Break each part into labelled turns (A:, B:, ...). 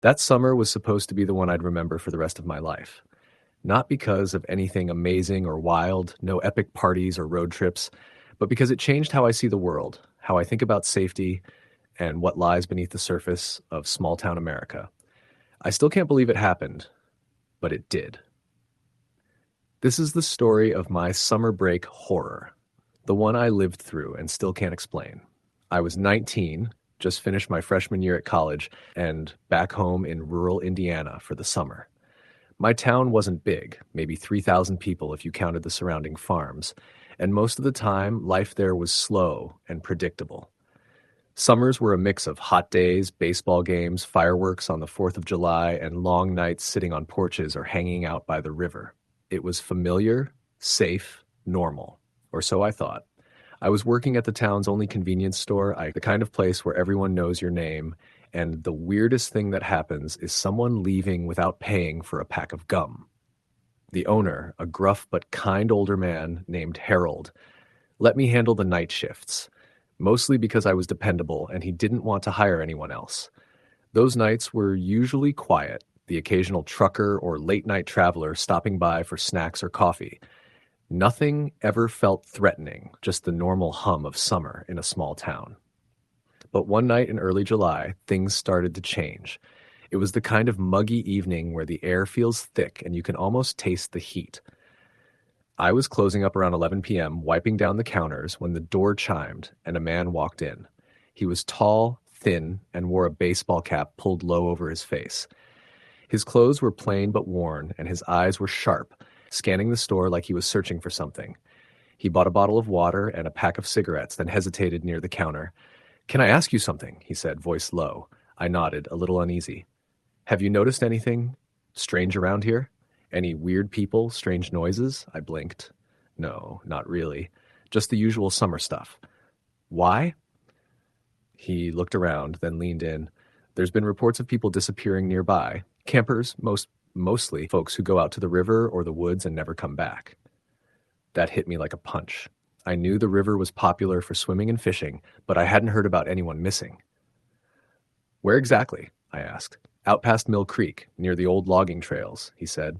A: That summer was supposed to be the one I'd remember for the rest of my life. Not because of anything amazing or wild, no epic parties or road trips, but because it changed how I see the world, how I think about safety, and what lies beneath the surface of small town America. I still can't believe it happened, but it did. This is the story of my summer break horror, the one I lived through and still can't explain. I was 19, just finished my freshman year at college, and back home in rural Indiana for the summer. My town wasn't big, maybe 3,000 people if you counted the surrounding farms, and most of the time, life there was slow and predictable. Summers were a mix of hot days, baseball games, fireworks on the 4th of July, and long nights sitting on porches or hanging out by the river. It was familiar, safe, normal, or so I thought. I was working at the town's only convenience store, the kind of place where everyone knows your name, and the weirdest thing that happens is someone leaving without paying for a pack of gum. The owner, a gruff but kind older man named Harold, let me handle the night shifts, mostly because I was dependable and he didn't want to hire anyone else. Those nights were usually quiet, the occasional trucker or late-night traveler stopping by for snacks or coffee. Nothing ever felt threatening, just the normal hum of summer in a small town. But one night in early July, things started to change. It was the kind of muggy evening where the air feels thick and you can almost taste the heat. I was closing up around 11 p.m., wiping down the counters when the door chimed and a man walked in. He was tall, thin, and wore a baseball cap pulled low over his face. His clothes were plain but worn, and his eyes were sharp, scanning the store like he was searching for something. He bought a bottle of water and a pack of cigarettes, then hesitated near the counter. "Can I ask you something?" he said, voice low. I nodded, a little uneasy. "Have you noticed anything strange around here? Any weird people, strange noises?" I blinked. "No, not really. Just the usual summer stuff." "Why?" He looked around, then leaned in. "There's been reports of people disappearing nearby. Campers, mostly folks who go out to the river or the woods and never come back." That hit me like a punch. I knew the river was popular for swimming and fishing, but I hadn't heard about anyone missing. "Where exactly?" I asked. "Out past Mill Creek, near the old logging trails," he said.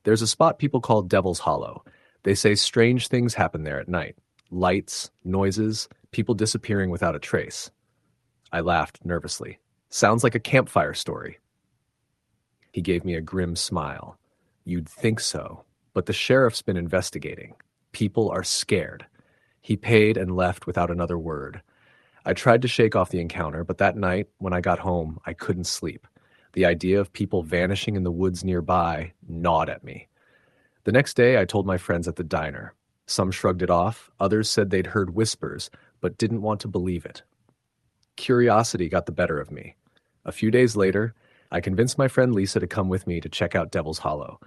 A: "There's a spot people call Devil's Hollow. They say strange things happen there at night. Lights, noises, people disappearing without a trace." I laughed nervously. "Sounds like a campfire story." He gave me a grim smile. "You'd think so, but the sheriff's been investigating. People are scared." He paid and left without another word. I tried to shake off the encounter, but that night, when I got home, I couldn't sleep. The idea of people vanishing in the woods nearby gnawed at me. The next day, I told my friends at the diner. Some shrugged it off, others said they'd heard whispers, but didn't want to believe it. Curiosity got the better of me. A few days later, I convinced my friend Lisa to come with me to check out Devil's Hollow.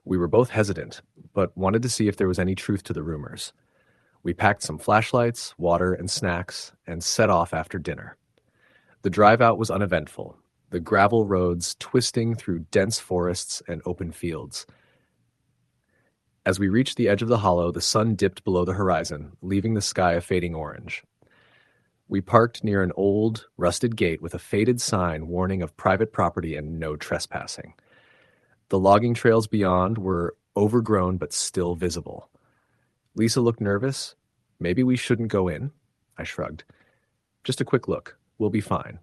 A: We were both hesitant, but wanted to see if there was any truth to the rumors. We packed some flashlights, water, and snacks, and set off after dinner. The drive out was uneventful, the gravel roads twisting through dense forests and open fields. As we reached the edge of the hollow, the sun dipped below the horizon, leaving the sky a fading orange. We parked near an old, rusted gate with a faded sign warning of private property and no trespassing. The logging trails beyond were overgrown but still visible. Lisa looked nervous. "Maybe we shouldn't go in?" I shrugged. "Just a quick look. We'll be fine."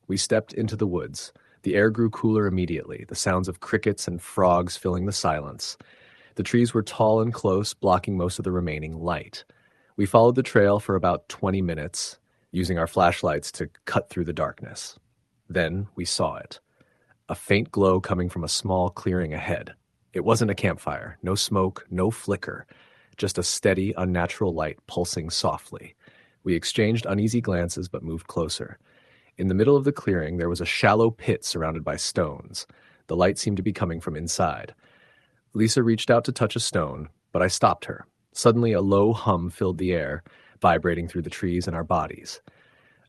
A: We stepped into the woods. The air grew cooler immediately, the sounds of crickets and frogs filling the silence. The trees were tall and close, blocking most of the remaining light. We followed the trail for about 20 minutes, using our flashlights to cut through the darkness. Then we saw it. A faint glow coming from a small clearing ahead. It wasn't a campfire, no smoke, no flicker, just a steady, unnatural light pulsing softly. We exchanged uneasy glances but moved closer. In the middle of the clearing, there was a shallow pit surrounded by stones. The light seemed to be coming from inside. Lisa reached out to touch a stone, but I stopped her. Suddenly, a low hum filled the air, vibrating through the trees and our bodies.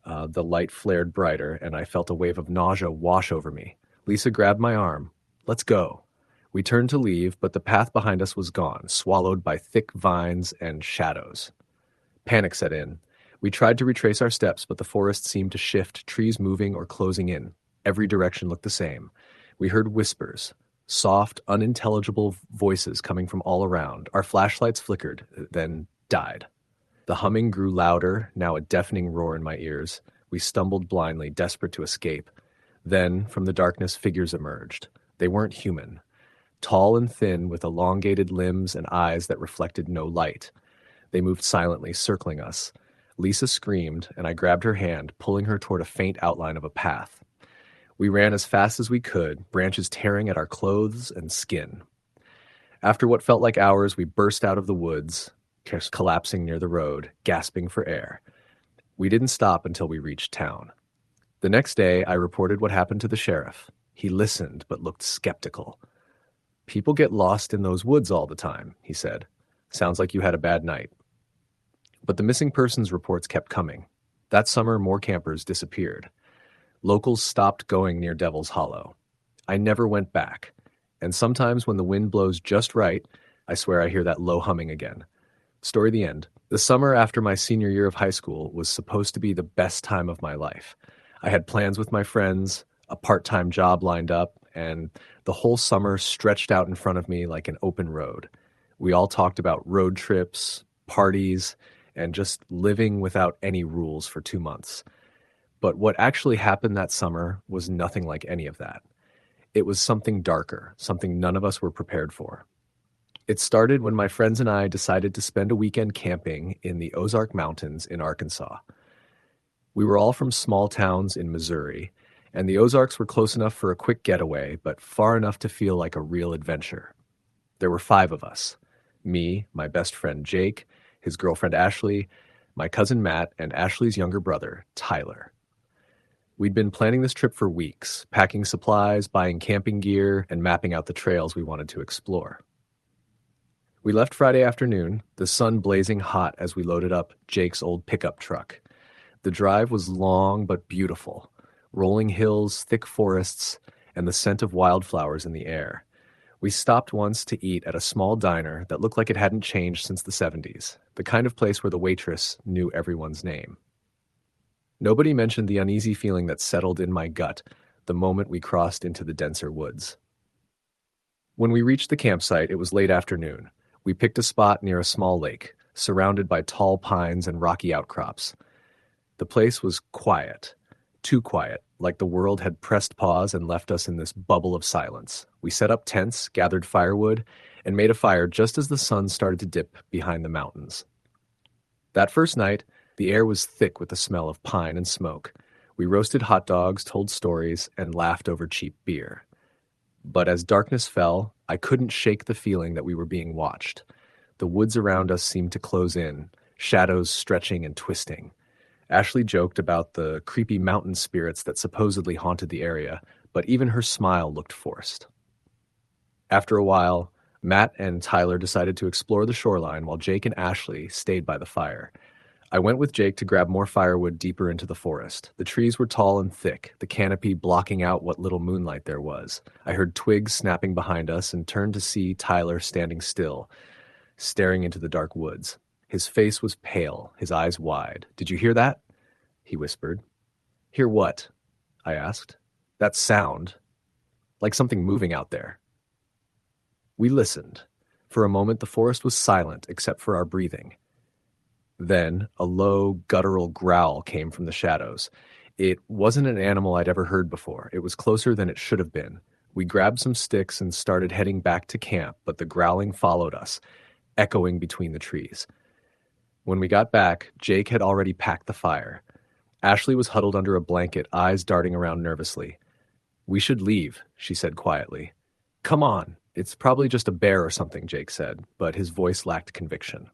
A: The light flared brighter, and I felt a wave of nausea wash over me. Lisa grabbed my arm. "Let's go." We turned to leave, but the path behind us was gone, swallowed by thick vines and shadows. Panic set in. We tried to retrace our steps, but the forest seemed to shift, trees moving or closing in. Every direction looked the same. We heard whispers, soft, unintelligible voices coming from all around. Our flashlights flickered, then died. The humming grew louder, now a deafening roar in my ears. We stumbled blindly, desperate to escape. Then, from the darkness, figures emerged. They weren't human. Tall and thin, with elongated limbs and eyes that reflected no light. They moved silently, circling us. Lisa screamed, and I grabbed her hand, pulling her toward a faint outline of a path. We ran as fast as we could, branches tearing at our clothes and skin. After what felt like hours, we burst out of the woods, collapsing near the road, gasping for air. We didn't stop until we reached town. The next day, I reported what happened to the sheriff. He listened, but looked skeptical. "People get lost in those woods all the time," he said. "Sounds like you had a bad night." But the missing persons reports kept coming. That summer, more campers disappeared. Locals stopped going near Devil's Hollow. I never went back. And sometimes when the wind blows just right, I swear I hear that low humming again. Story the end. The summer after my senior year of high school was supposed to be the best time of my life. I had plans with my friends, a part-time job lined up, and the whole summer stretched out in front of me like an open road. We all talked about road trips, parties, and just living without any rules for 2 months. But what actually happened that summer was nothing like any of that. It was something darker, something none of us were prepared for. It started when my friends and I decided to spend a weekend camping in the Ozark Mountains in Arkansas. We were all from small towns in Missouri, and the Ozarks were close enough for a quick getaway, but far enough to feel like a real adventure. There were 5 of us: me, my best friend Jake, his girlfriend Ashley, my cousin Matt, and Ashley's younger brother, Tyler. We'd been planning this trip for weeks, packing supplies, buying camping gear, and mapping out the trails we wanted to explore. We left Friday afternoon, the sun blazing hot as we loaded up Jake's old pickup truck. The drive was long but beautiful, rolling hills, thick forests, and the scent of wildflowers in the air. We stopped once to eat at a small diner that looked like it hadn't changed since the 70s, the kind of place where the waitress knew everyone's name. Nobody mentioned the uneasy feeling that settled in my gut the moment we crossed into the denser woods. When we reached the campsite, it was late afternoon. We picked a spot near a small lake, surrounded by tall pines and rocky outcrops. The place was quiet, too quiet, like the world had pressed pause and left us in this bubble of silence. We set up tents, gathered firewood, and made a fire just as the sun started to dip behind the mountains. That first night, the air was thick with the smell of pine and smoke. We roasted hot dogs, told stories, and laughed over cheap beer. But as darkness fell, I couldn't shake the feeling that we were being watched. The woods around us seemed to close in, shadows stretching and twisting. Ashley joked about the creepy mountain spirits that supposedly haunted the area, but even her smile looked forced. After a while, Matt and Tyler decided to explore the shoreline while Jake and Ashley stayed by the fire. I went with Jake to grab more firewood deeper into the forest. The trees were tall and thick, the canopy blocking out what little moonlight there was. I heard twigs snapping behind us and turned to see Tyler standing still, staring into the dark woods. His face was pale, his eyes wide. "Did you hear that?" he whispered. "Hear what?" I asked. "That sound. Like something moving out there." We listened. For a moment, the forest was silent except for our breathing. Then a low, guttural growl came from the shadows. It wasn't an animal I'd ever heard before. It was closer than it should have been. We grabbed some sticks and started heading back to camp, but the growling followed us, echoing between the trees. When we got back, Jake had already packed the fire. Ashley was huddled under a blanket, eyes darting around nervously. "We should leave," she said quietly. "Come on. It's probably just a bear or something," Jake said, but his voice lacked conviction.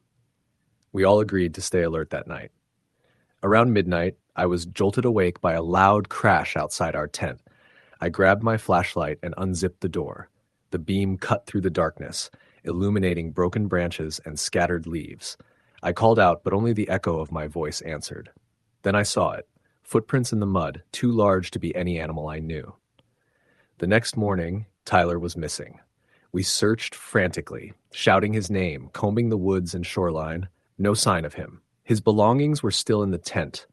A: We all agreed to stay alert that night. Around midnight, I was jolted awake by a loud crash outside our tent. I grabbed my flashlight and unzipped the door. The beam cut through the darkness, illuminating broken branches and scattered leaves. I called out, but only the echo of my voice answered. Then I saw it, footprints in the mud, too large to be any animal I knew. The next morning, Tyler was missing. We searched frantically, shouting his name, combing the woods and shoreline. No sign of him. His belongings were still in the tent,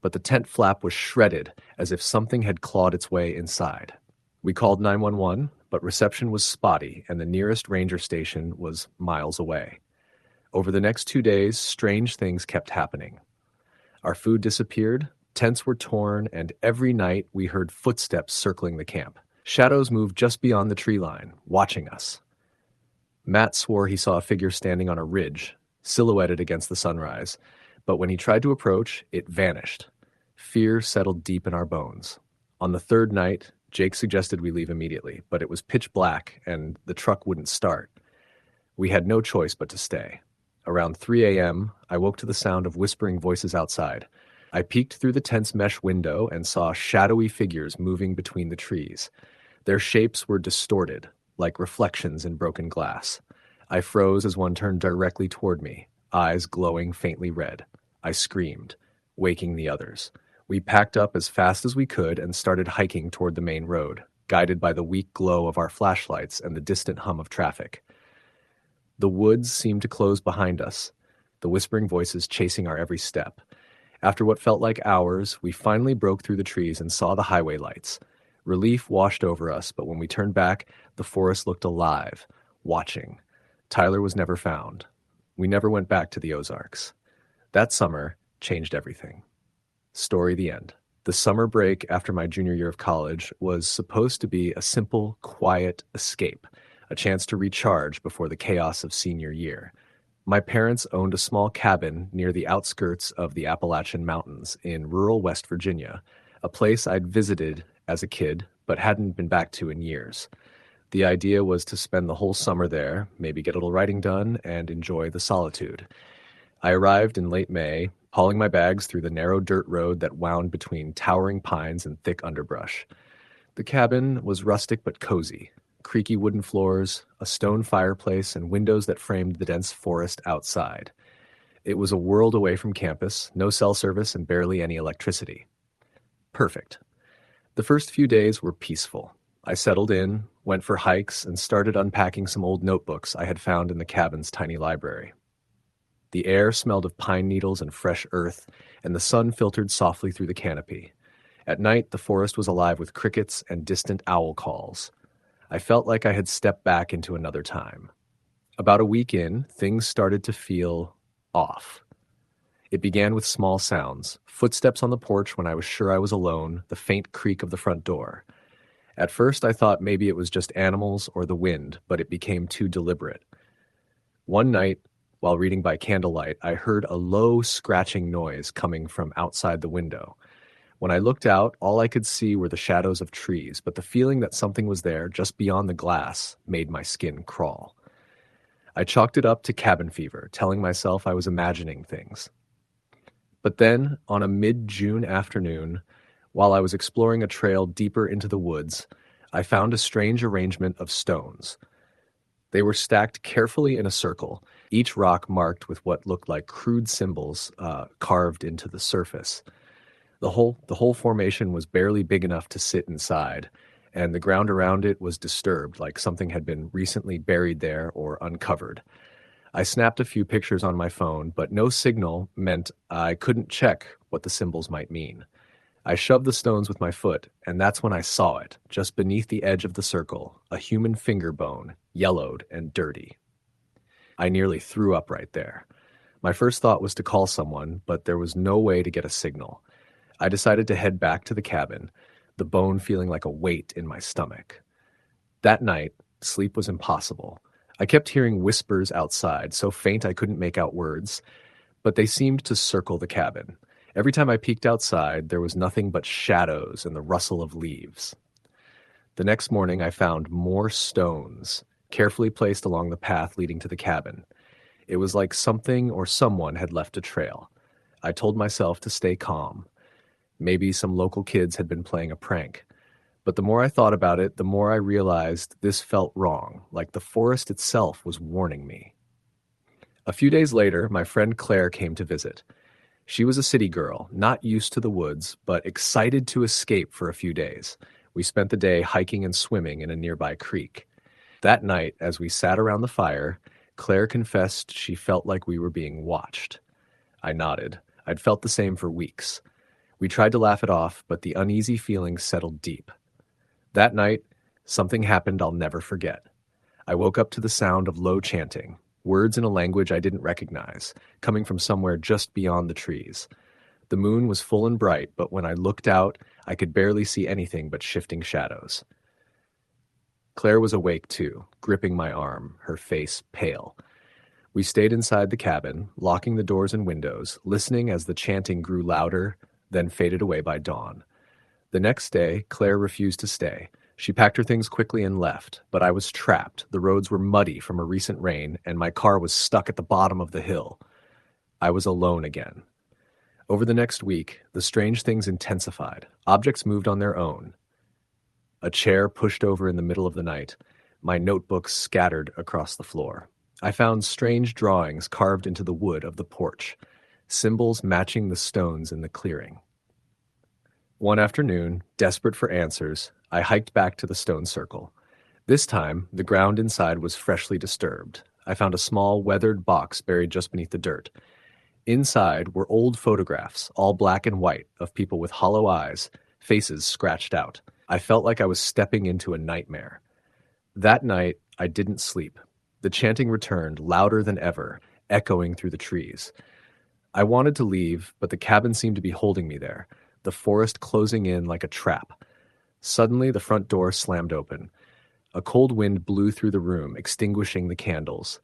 A: but the tent flap was shredded as if something had clawed its way inside. We called 911, but reception was spotty and the nearest ranger station was miles away. Over the next 2 days, strange things kept happening. Our food disappeared, tents were torn, and every night we heard footsteps circling the camp. Shadows moved just beyond the tree line, watching us. Matt swore he saw a figure standing on a ridge, silhouetted against the sunrise, but when he tried to approach, it vanished. Fear settled deep in our bones. On the third night, Jake suggested we leave immediately, but it was pitch black and the truck wouldn't start. We had no choice but to stay. Around 3 a.m., I woke to the sound of whispering voices outside. I peeked through the tent's mesh window and saw shadowy figures moving between the trees. Their shapes were distorted, like reflections in broken glass. I froze as one turned directly toward me, eyes glowing faintly red. I screamed, waking the others. We packed up as fast as we could and started hiking toward the main road, guided by the weak glow of our flashlights and the distant hum of traffic. The woods seemed to close behind us, the whispering voices chasing our every step. After what felt like hours, we finally broke through the trees and saw the highway lights. Relief washed over us, but when we turned back, the forest looked alive, watching. Tyler was never found. We never went back to the Ozarks. That summer changed everything. Story the end. The summer break after my junior year of college was supposed to be a simple, quiet escape, a chance to recharge before the chaos of senior year. My parents owned a small cabin near the outskirts of the Appalachian Mountains in rural West Virginia, a place I'd visited as a kid but hadn't been back to in years. The idea was to spend the whole summer there, maybe get a little writing done, and enjoy the solitude. I arrived in late May, hauling my bags through the narrow dirt road that wound between towering pines and thick underbrush. The cabin was rustic but cozy. Creaky wooden floors, a stone fireplace, and windows that framed the dense forest outside. It was a world away from campus, no cell service, and barely any electricity. Perfect. The first few days were peaceful. I settled in, went for hikes, and started unpacking some old notebooks I had found in the cabin's tiny library. The air smelled of pine needles and fresh earth, and the sun filtered softly through the canopy. At night, the forest was alive with crickets and distant owl calls. I felt like I had stepped back into another time. About a week in, things started to feel off. It began with small sounds, footsteps on the porch when I was sure I was alone, the faint creak of the front door. At first I thought maybe it was just animals or the wind, but it became too deliberate. One night, while reading by candlelight, I heard a low scratching noise coming from outside the window. When I looked out, all I could see were the shadows of trees, but the feeling that something was there just beyond the glass made my skin crawl. I chalked it up to cabin fever, telling myself I was imagining things. But then, on a mid-June afternoon, while I was exploring a trail deeper into the woods, I found a strange arrangement of stones. They were stacked carefully in a circle, each rock marked with what looked like crude symbols carved into the surface. The whole formation was barely big enough to sit inside, and the ground around it was disturbed, like something had been recently buried there or uncovered. I snapped a few pictures on my phone, but no signal meant I couldn't check what the symbols might mean. I shoved the stones with my foot, and that's when I saw it, just beneath the edge of the circle, a human finger bone, yellowed and dirty. I nearly threw up right there. My first thought was to call someone, but there was no way to get a signal. I decided to head back to the cabin, the bone feeling like a weight in my stomach. That night, sleep was impossible. I kept hearing whispers outside, so faint I couldn't make out words, but they seemed to circle the cabin. Every time I peeked outside, there was nothing but shadows and the rustle of leaves. The next morning, I found more stones, carefully placed along the path leading to the cabin. It was like something or someone had left a trail. I told myself to stay calm. Maybe some local kids had been playing a prank. But the more I thought about it, the more I realized this felt wrong, like the forest itself was warning me. A few days later, my friend Claire came to visit. She was a city girl, not used to the woods, but excited to escape for a few days. We spent the day hiking and swimming in a nearby creek. That night, as we sat around the fire, Claire confessed she felt like we were being watched. I nodded. I'd felt the same for weeks. We tried to laugh it off, but the uneasy feeling settled deep. That night, something happened I'll never forget. I woke up to the sound of low chanting, words in a language I didn't recognize, coming from somewhere just beyond the trees. The moon was full and bright, but when I looked out, I could barely see anything but shifting shadows. Claire was awake too, gripping my arm, her face pale. We stayed inside the cabin, locking the doors and windows, listening as the chanting grew louder, then faded away by dawn. The next day, Claire refused to stay. She packed her things quickly and left, but I was trapped. The roads were muddy from a recent rain, and my car was stuck at the bottom of the hill. I was alone again. Over the next week, the strange things intensified. Objects moved on their own. A chair pushed over in the middle of the night. My notebooks scattered across the floor. I found strange drawings carved into the wood of the porch, symbols matching the stones in the clearing. One afternoon, desperate for answers, I hiked back to the stone circle. This time, the ground inside was freshly disturbed. I found a small, weathered box buried just beneath the dirt. Inside were old photographs, all black and white, of people with hollow eyes, faces scratched out. I felt like I was stepping into a nightmare. That night, I didn't sleep. The chanting returned, louder than ever, echoing through the trees. I wanted to leave, but the cabin seemed to be holding me there, the forest closing in like a trap. Suddenly, the front door slammed open. A cold wind blew through the room, extinguishing the candles.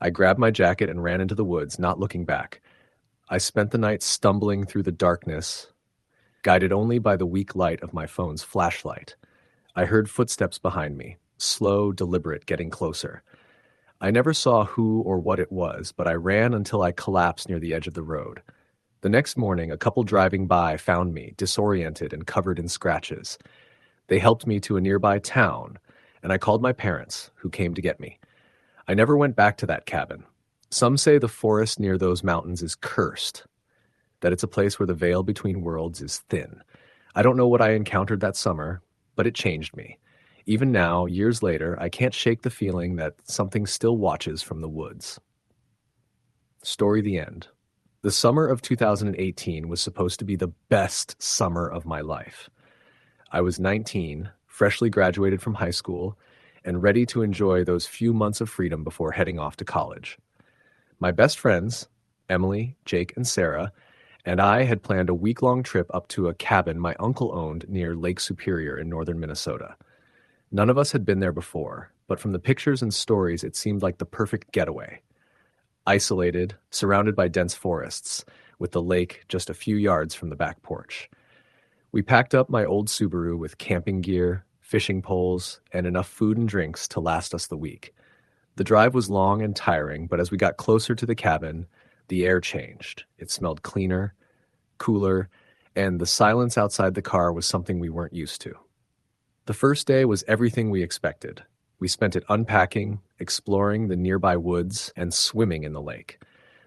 A: I grabbed my jacket and ran into the woods, not looking back. I spent the night stumbling through the darkness, guided only by the weak light of my phone's flashlight. I heard footsteps behind me, slow, deliberate, getting closer. I never saw who or what it was, but I ran until I collapsed near the edge of the road. The next morning, a couple driving by found me, disoriented and covered in scratches. They helped me to a nearby town, and I called my parents, who came to get me. I never went back to that cabin. Some say the forest near those mountains is cursed, that it's a place where the veil between worlds is thin. I don't know what I encountered that summer, but it changed me. Even now, years later, I can't shake the feeling that something still watches from the woods. Story the end. The summer of 2018 was supposed to be the best summer of my life. I was 19, freshly graduated from high school, and ready to enjoy those few months of freedom before heading off to college. My best friends, Emily, Jake, and Sarah, and I had planned a week-long trip up to a cabin my uncle owned near Lake Superior in northern Minnesota. None of us had been there before, but from the pictures and stories, it seemed like the perfect getaway. Isolated, surrounded by dense forests, with the lake just a few yards from the back porch. We packed up my old Subaru with camping gear, fishing poles, and enough food and drinks to last us the week. The drive was long and tiring, but as we got closer to the cabin, the air changed. It smelled cleaner, cooler, and the silence outside the car was something we weren't used to. The first day was everything we expected. We spent it unpacking, exploring the nearby woods, and swimming in the lake.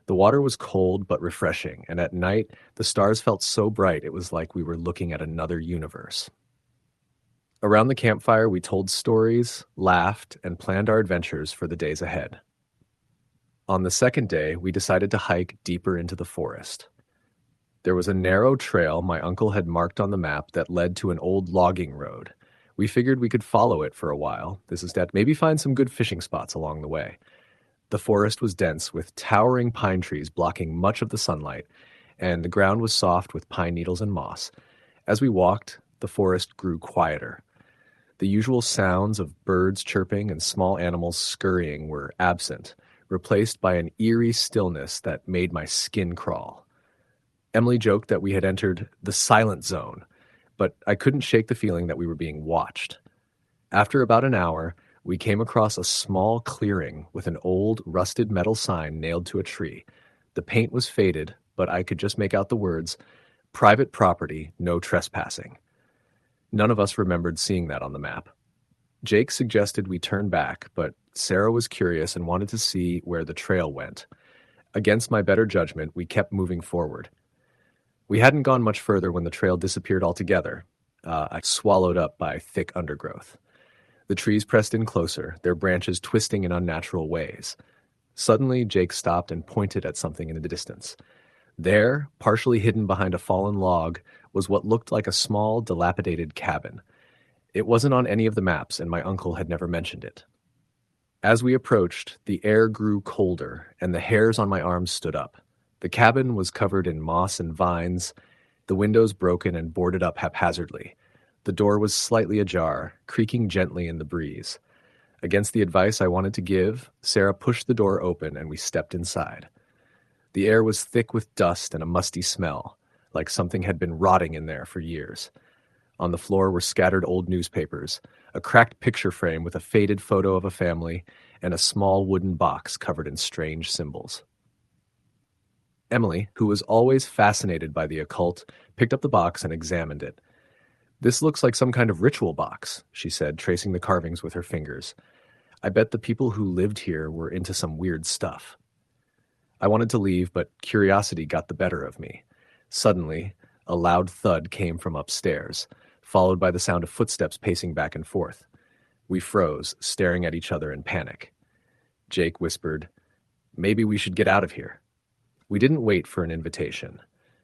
A: The water was cold but refreshing, and at night, the stars felt so bright it was like we were looking at another universe. Around the campfire, we told stories, laughed, and planned our adventures for the days ahead. On the second day, we decided to hike deeper into the forest. There was a narrow trail my uncle had marked on the map that led to an old logging road. We figured we could follow it for a while. This is to maybe find some good fishing spots along the way. The forest was dense, with towering pine trees blocking much of the sunlight, and the ground was soft with pine needles and moss. As we walked, the forest grew quieter. The usual sounds of birds chirping and small animals scurrying were absent, replaced by an eerie stillness that made my skin crawl. Emily joked that we had entered the silent zone, but I couldn't shake the feeling that we were being watched. After about an hour, we came across a small clearing with an old, rusted metal sign nailed to a tree. The paint was faded, but I could just make out the words, "Private property, no trespassing." None of us remembered seeing that on the map. Jake suggested we turn back, but Sarah was curious and wanted to see where the trail went. Against my better judgment, we kept moving forward. We hadn't gone much further when the trail disappeared altogether, swallowed up by thick undergrowth. The trees pressed in closer, their branches twisting in unnatural ways. Suddenly, Jake stopped and pointed at something in the distance. There, partially hidden behind a fallen log, was what looked like a small, dilapidated cabin. It wasn't on any of the maps, and my uncle had never mentioned it. As we approached, the air grew colder, and the hairs on my arms stood up. The cabin was covered in moss and vines, the windows broken and boarded up haphazardly. The door was slightly ajar, creaking gently in the breeze. Against the advice I wanted to give, Sarah pushed the door open and we stepped inside. The air was thick with dust and a musty smell, like something had been rotting in there for years. On the floor were scattered old newspapers, a cracked picture frame with a faded photo of a family, and a small wooden box covered in strange symbols. Emily, who was always fascinated by the occult, picked up the box and examined it. "This looks like some kind of ritual box," she said, tracing the carvings with her fingers. "I bet the people who lived here were into some weird stuff." I wanted to leave, but curiosity got the better of me. Suddenly, a loud thud came from upstairs, followed by the sound of footsteps pacing back and forth. We froze, staring at each other in panic. Jake whispered, "Maybe we should get out of here." We didn't wait for an invitation.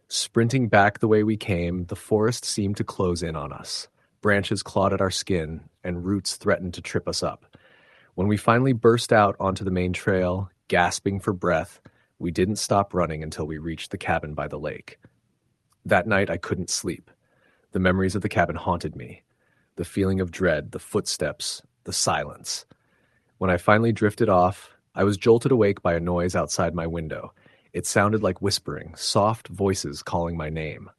A: Sprinting back the way we came, the forest seemed to close in on us. Branches clawed at our skin, and roots threatened to trip us up. When we finally burst out onto the main trail, gasping for breath, we didn't stop running until we reached the cabin by the lake. That night I couldn't sleep. The memories of the cabin haunted me. The feeling of dread, the footsteps, the silence. When I finally drifted off, I was jolted awake by a noise outside my window. It sounded like whispering, soft voices calling my name.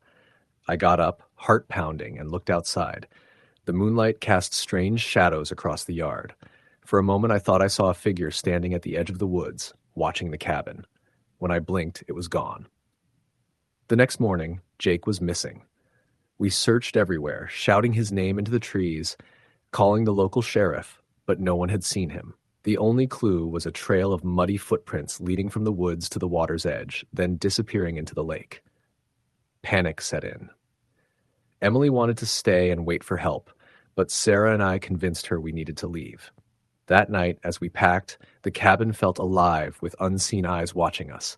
A: I got up, heart pounding, and looked outside. The moonlight cast strange shadows across the yard. For a moment I thought I saw a figure standing at the edge of the woods, watching the cabin. When I blinked, it was gone. The next morning, Jake was missing. We searched everywhere, shouting his name into the trees, calling the local sheriff, but no one had seen him. The only clue was a trail of muddy footprints leading from the woods to the water's edge, then disappearing into the lake. Panic set in. Emily wanted to stay and wait for help, but Sarah and I convinced her we needed to leave. That night, as we packed, the cabin felt alive with unseen eyes watching us.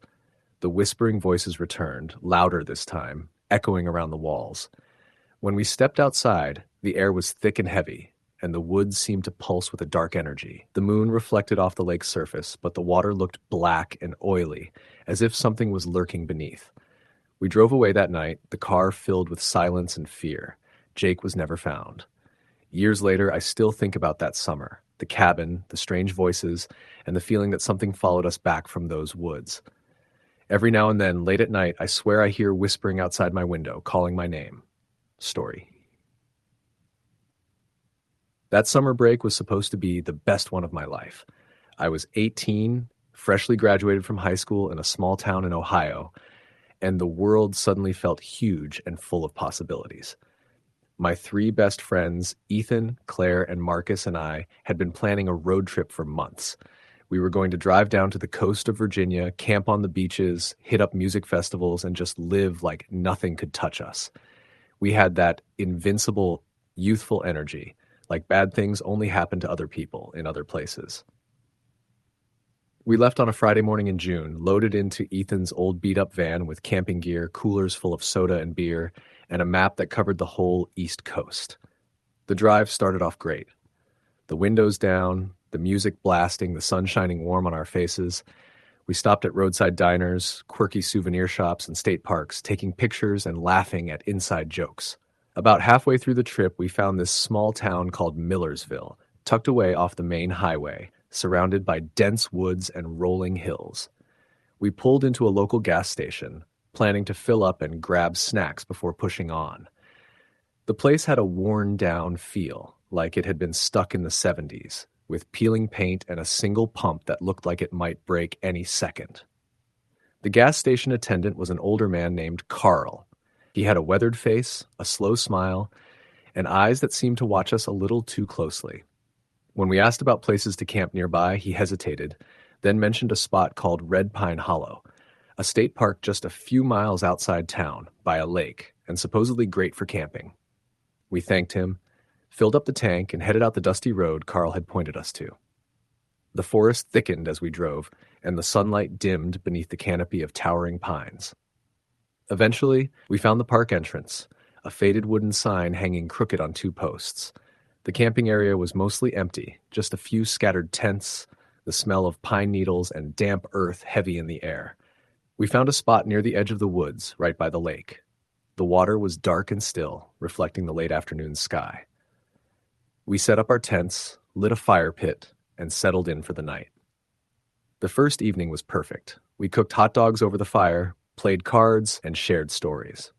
A: The whispering voices returned, louder this time, echoing around the walls. When we stepped outside, the air was thick and heavy, and the woods seemed to pulse with a dark energy. The moon reflected off the lake's surface, but the water looked black and oily, as if something was lurking beneath. We drove away that night, the car filled with silence and fear. Jake was never found. Years later, I still think about that summer, the cabin, the strange voices, and the feeling that something followed us back from those woods. Every now and then, late at night, I swear I hear whispering outside my window, calling my name. Story. That summer break was supposed to be the best one of my life. I was 18, freshly graduated from high school in a small town in Ohio, and the world suddenly felt huge and full of possibilities. My three best friends, Ethan, Claire, and Marcus, and I had been planning a road trip for months. We were going to drive down to the coast of Virginia, camp on the beaches, hit up music festivals, and just live like nothing could touch us. We had that invincible, youthful energy, like bad things only happen to other people in other places. We left on a Friday morning in June, loaded into Ethan's old beat-up van with camping gear, coolers full of soda and beer, and a map that covered the whole East Coast. The drive started off great. The windows down, the music blasting, the sun shining warm on our faces. We stopped at roadside diners, quirky souvenir shops, and state parks, taking pictures and laughing at inside jokes. About halfway through the trip, we found this small town called Millersville, tucked away off the main highway, surrounded by dense woods and rolling hills. We pulled into a local gas station, planning to fill up and grab snacks before pushing on. The place had a worn-down feel, like it had been stuck in the 70s, with peeling paint and a single pump that looked like it might break any second. The gas station attendant was an older man named Carl. He had a weathered face, a slow smile, and eyes that seemed to watch us a little too closely. When we asked about places to camp nearby, he hesitated, then mentioned a spot called Red Pine Hollow, a state park just a few miles outside town, by a lake, and supposedly great for camping. We thanked him, filled up the tank, and headed out the dusty road Carl had pointed us to. The forest thickened as we drove, and the sunlight dimmed beneath the canopy of towering pines. Eventually, we found the park entrance, a faded wooden sign hanging crooked on two posts. The camping area was mostly empty, just a few scattered tents, the smell of pine needles and damp earth heavy in the air. We found a spot near the edge of the woods, right by the lake. The water was dark and still, reflecting the late afternoon sky. We set up our tents, lit a fire pit, and settled in for the night. The first evening was perfect. We cooked hot dogs over the fire, played cards, and shared stories.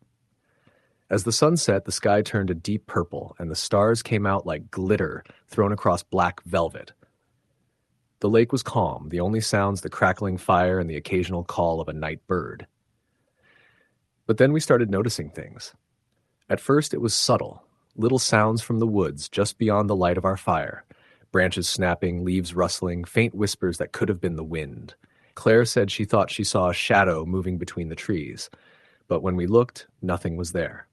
A: As the sun set, the sky turned a deep purple, and the stars came out like glitter thrown across black velvet. The lake was calm, the only sounds the crackling fire and the occasional call of a night bird. But then we started noticing things. At first it was subtle, little sounds from the woods just beyond the light of our fire. Branches snapping, leaves rustling, faint whispers that could have been the wind. Claire said she thought she saw a shadow moving between the trees, but when we looked, nothing was there.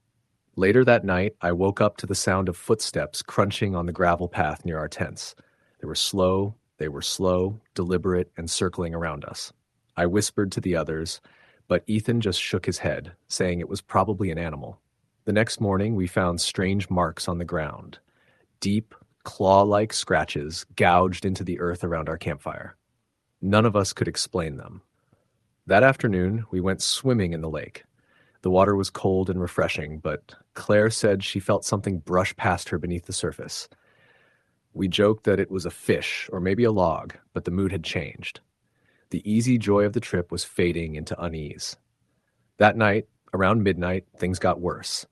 A: Later that night, I woke up to the sound of footsteps crunching on the gravel path near our tents. They were slow, deliberate, and circling around us. I whispered to the others, but Ethan just shook his head, saying it was probably an animal. The next morning, we found strange marks on the ground. Deep, claw-like scratches gouged into the earth around our campfire. None of us could explain them. That afternoon, we went swimming in the lake. The water was cold and refreshing, but Claire said she felt something brush past her beneath the surface. We joked that it was a fish or maybe a log, but the mood had changed. The easy joy of the trip was fading into unease. That night, around midnight, things got worse.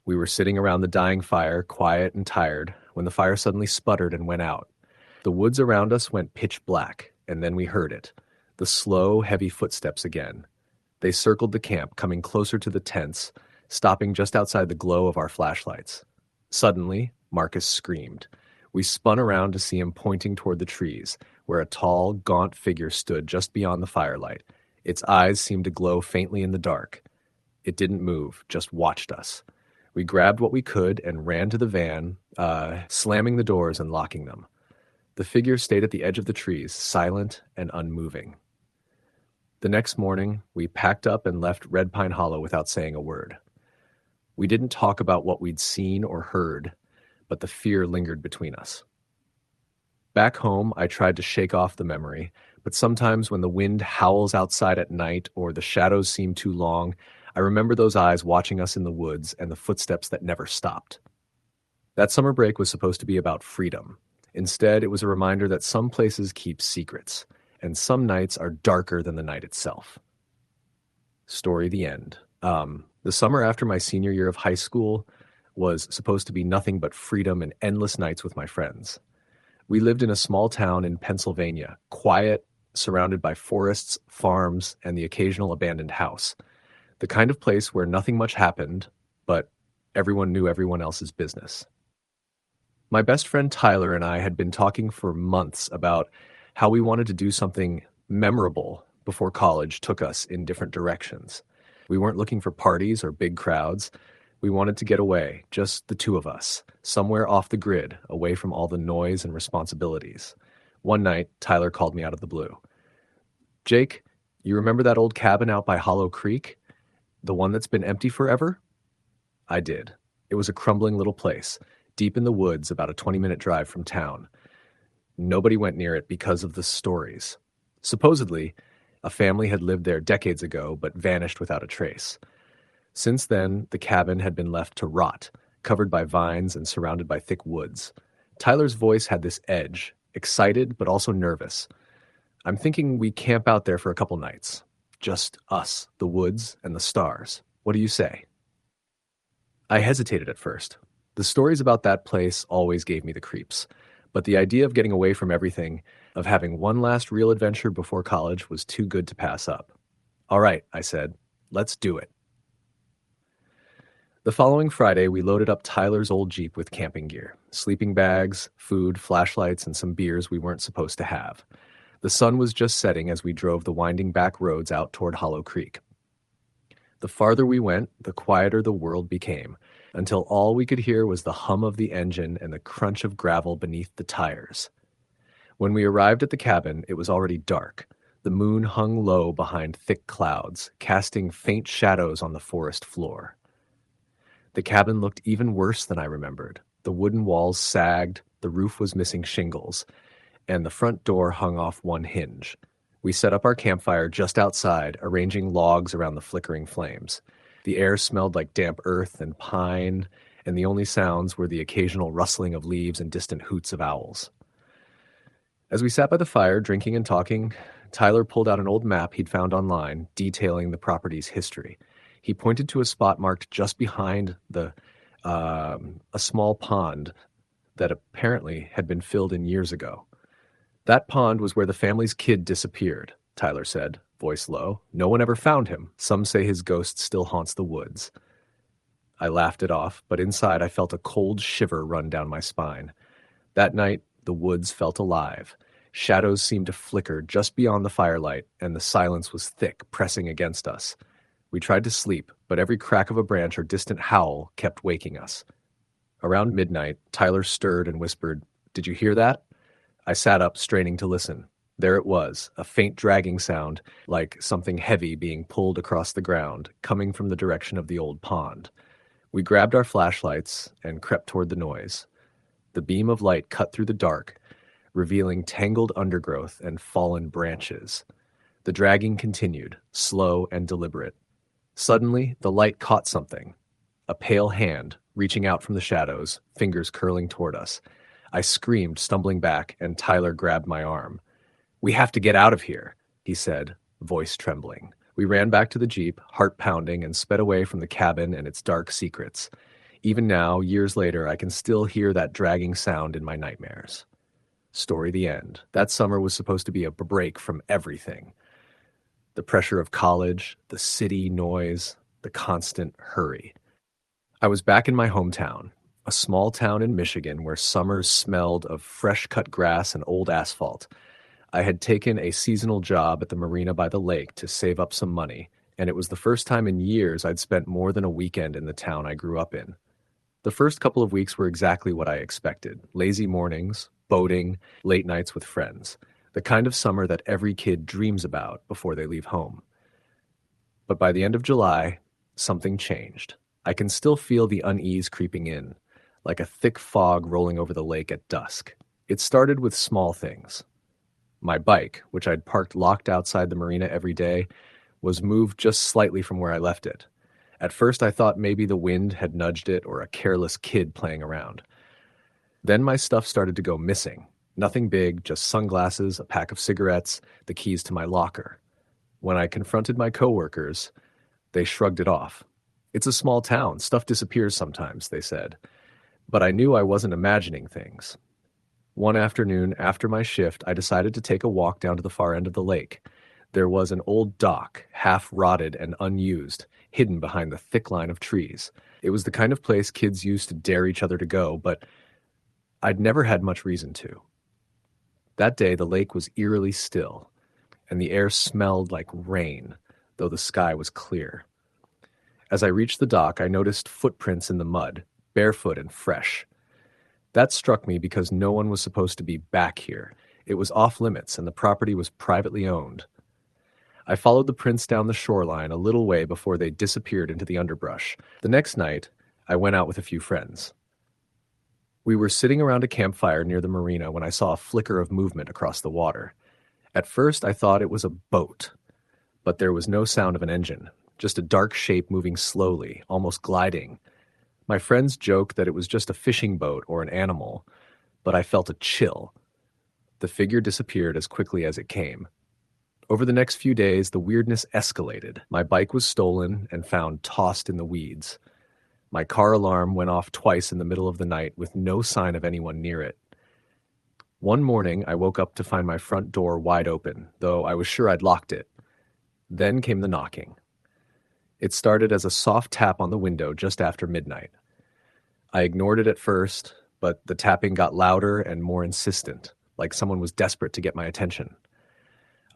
A: We were sitting around the dying fire, quiet and tired, when the fire suddenly sputtered and went out. The woods around us went pitch black, and then we heard it, the slow, heavy footsteps again. They circled the camp, coming closer to the tents, stopping just outside the glow of our flashlights. Suddenly, Marcus screamed. We spun around to see him pointing toward the trees, where a tall, gaunt figure stood just beyond the firelight. Its eyes seemed to glow faintly in the dark. It didn't move, just watched us. We grabbed what we could and ran to the van, slamming the doors and locking them. The figure stayed at the edge of the trees, silent and unmoving. The next morning, we packed up and left Red Pine Hollow without saying a word. We didn't talk about what we'd seen or heard, but the fear lingered between us. Back home, I tried to shake off the memory, but sometimes when the wind howls outside at night or the shadows seem too long, I remember those eyes watching us in the woods and the footsteps that never stopped. That summer break was supposed to be about freedom. Instead, it was a reminder that some places keep secrets, and some nights are darker than the night itself. Story the end. The summer after my senior year of high school was supposed to be nothing but freedom and endless nights with my friends. We lived in a small town in Pennsylvania, quiet, surrounded by forests, farms, and the occasional abandoned house. The kind of place where nothing much happened, but everyone knew everyone else's business. My best friend Tyler and I had been talking for months about how we wanted to do something memorable before college took us in different directions. We weren't looking for parties or big crowds. We wanted to get away, just the two of us, somewhere off the grid, away from all the noise and responsibilities. One night, Tyler called me out of the blue. "Jake, you remember that old cabin out by Hollow Creek? The one that's been empty forever?" I did. It was a crumbling little place, deep in the woods, about a 20-minute drive from town. Nobody went near it because of the stories. Supposedly, a family had lived there decades ago but vanished without a trace. Since then, the cabin had been left to rot, covered by vines and surrounded by thick woods. Tyler's voice had this edge, excited but also nervous. "I'm thinking we camp out there for a couple nights. Just us, the woods, and the stars. What do you say?" I hesitated at first. The stories about that place always gave me the creeps. But the idea of getting away from everything, of having one last real adventure before college, was too good to pass up. "All right," I said, "let's do it." The following Friday, we loaded up Tyler's old Jeep with camping gear, sleeping bags, food, flashlights, and some beers we weren't supposed to have. The sun was just setting as we drove the winding back roads out toward Hollow Creek. The farther we went, the quieter the world became, until all we could hear was the hum of the engine and the crunch of gravel beneath the tires. When we arrived at the cabin, it was already dark. The moon hung low behind thick clouds, casting faint shadows on the forest floor. The cabin looked even worse than I remembered. The wooden walls sagged, the roof was missing shingles, and the front door hung off one hinge. We set up our campfire just outside, arranging logs around the flickering flames. The air smelled like damp earth and pine, and the only sounds were the occasional rustling of leaves and distant hoots of owls. As we sat by the fire, drinking and talking, Tyler pulled out an old map he'd found online detailing the property's history. He pointed to a spot marked just behind a small pond that apparently had been filled in years ago. That pond was where the family's kid disappeared, Tyler said, voice low. No one ever found him. Some say his ghost still haunts the woods. I laughed it off, but inside I felt a cold shiver run down my spine. That night, the woods felt alive. Shadows seemed to flicker just beyond the firelight, and the silence was thick, pressing against us. We tried to sleep, but every crack of a branch or distant howl kept waking us. Around midnight, Tyler stirred and whispered, "Did you hear that?" I sat up, straining to listen. There it was, a faint dragging sound, like something heavy being pulled across the ground, coming from the direction of the old pond. We grabbed our flashlights and crept toward the noise. The beam of light cut through the dark, revealing tangled undergrowth and fallen branches. The dragging continued, slow and deliberate. Suddenly, the light caught something. A pale hand, reaching out from the shadows, fingers curling toward us. I screamed, stumbling back, and Tyler grabbed my arm. "We have to get out of here," he said, voice trembling. We ran back to the Jeep, heart pounding, and sped away from the cabin and its dark secrets. Even now, years later, I can still hear that dragging sound in my nightmares. Story the end. That summer was supposed to be a break from everything. The pressure of college, the city noise, the constant hurry. I was back in my hometown, a small town in Michigan where summers smelled of fresh-cut grass and old asphalt. I had taken a seasonal job at the marina by the lake to save up some money, and it was the first time in years I'd spent more than a weekend in the town I grew up in. The first couple of weeks were exactly what I expected. Lazy mornings, boating, late nights with friends. The kind of summer that every kid dreams about before they leave home. But by the end of July, something changed. I can still feel the unease creeping in, like a thick fog rolling over the lake at dusk. It started with small things. My bike, which I'd parked locked outside the marina every day, was moved just slightly from where I left it. At first I thought maybe the wind had nudged it or a careless kid playing around. Then my stuff started to go missing. Nothing big, just sunglasses, a pack of cigarettes, the keys to my locker. When I confronted my coworkers, they shrugged it off. "It's a small town. Stuff disappears sometimes," they said. But I knew I wasn't imagining things. One afternoon, after my shift, I decided to take a walk down to the far end of the lake. There was an old dock, half rotted and unused, hidden behind the thick line of trees. It was the kind of place kids used to dare each other to go, but I'd never had much reason to. That day, the lake was eerily still, and the air smelled like rain, though the sky was clear. As I reached the dock, I noticed footprints in the mud, barefoot and fresh. That struck me because no one was supposed to be back here. It was off limits, and the property was privately owned. I followed the prints down the shoreline a little way before they disappeared into the underbrush. The next night, I went out with a few friends. We were sitting around a campfire near the marina when I saw a flicker of movement across the water. At first, I thought it was a boat, but there was no sound of an engine, just a dark shape moving slowly, almost gliding. My friends joked that it was just a fishing boat or an animal, but I felt a chill. The figure disappeared as quickly as it came. Over the next few days, the weirdness escalated. My bike was stolen and found tossed in the weeds. My car alarm went off twice in the middle of the night with no sign of anyone near it. One morning, I woke up to find my front door wide open, though I was sure I'd locked it. Then came the knocking. It started as a soft tap on the window just after midnight. I ignored it at first, but the tapping got louder and more insistent, like someone was desperate to get my attention.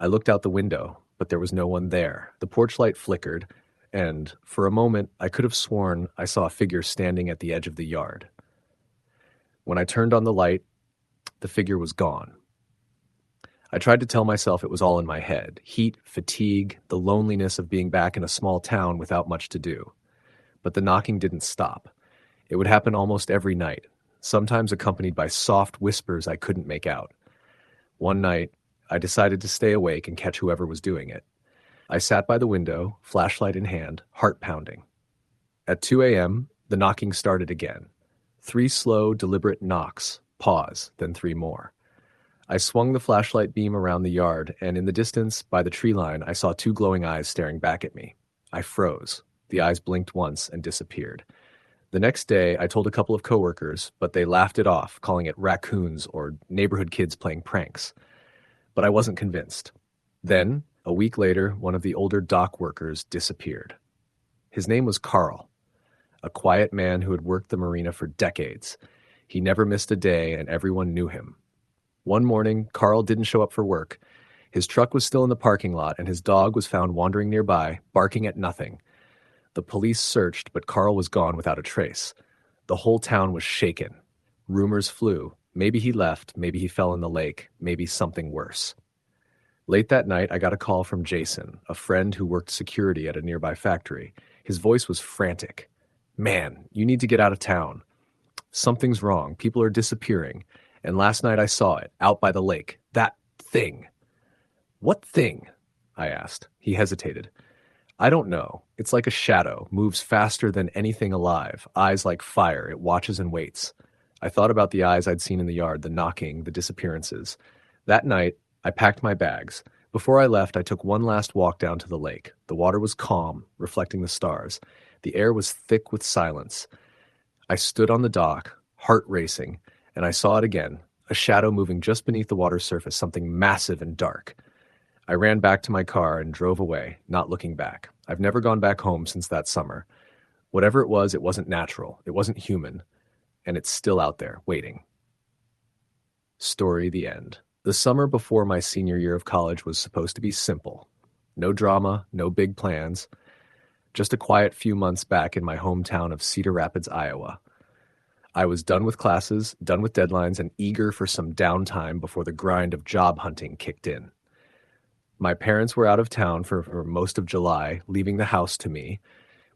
A: I looked out the window, but there was no one there. The porch light flickered, and for a moment I could have sworn I saw a figure standing at the edge of the yard. When I turned on the light, the figure was gone. I tried to tell myself it was all in my head. Heat, fatigue, the loneliness of being back in a small town without much to do. but the knocking didn't stop. It would happen almost every night, sometimes accompanied by soft whispers I couldn't make out. One night, I decided to stay awake and catch whoever was doing it. I sat by the window, flashlight in hand, heart pounding. At 2 a.m., the knocking started again. 3 slow, deliberate knocks, pause, then 3 more. I swung the flashlight beam around the yard, and in the distance, by the tree line, I saw 2 glowing eyes staring back at me. I froze. The eyes blinked once and disappeared. The next day, I told a couple of coworkers, but they laughed it off, calling it raccoons or neighborhood kids playing pranks. But I wasn't convinced. Then, a week later, one of the older dock workers disappeared. His name was Carl, a quiet man who had worked the marina for decades. He never missed a day, and everyone knew him. One morning, Carl didn't show up for work. His truck was still in the parking lot, and his dog was found wandering nearby, barking at nothing. The police searched, but Carl was gone without a trace. The whole town was shaken. Rumors flew. Maybe he left, maybe he fell in the lake, maybe something worse. Late that night, I got a call from Jason, a friend who worked security at a nearby factory. His voice was frantic. "Man, you need to get out of town. Something's wrong. People are disappearing. And last night I saw it, out by the lake. That thing." "What thing?" I asked. He hesitated. "I don't know. It's like a shadow, moves faster than anything alive, eyes like fire, it watches and waits." I thought about the eyes I'd seen in the yard, the knocking, the disappearances. That night, I packed my bags. Before I left, I took one last walk down to the lake. The water was calm, reflecting the stars. The air was thick with silence. I stood on the dock, heart racing, and I saw it again, a shadow moving just beneath the water's surface, something massive and dark. I ran back to my car and drove away, not looking back. I've never gone back home since that summer. Whatever it wasn't natural, it wasn't human, and it's still out there, waiting. Story the end. The summer before my senior year of college was supposed to be simple. No drama, no big plans. Just a quiet few months back in my hometown of Cedar Rapids, Iowa. I was done with classes, done with deadlines, and eager for some downtime before the grind of job hunting kicked in. My parents were out of town for most of July, leaving the house to me,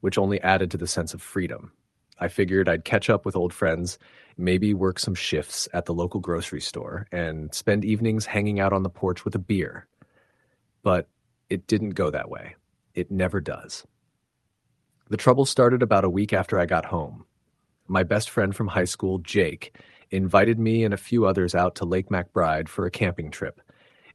A: which only added to the sense of freedom. I figured I'd catch up with old friends, maybe work some shifts at the local grocery store, and spend evenings hanging out on the porch with a beer. But it didn't go that way. It never does. The trouble started about a week after I got home. My best friend from high school, Jake, invited me and a few others out to Lake McBride for a camping trip.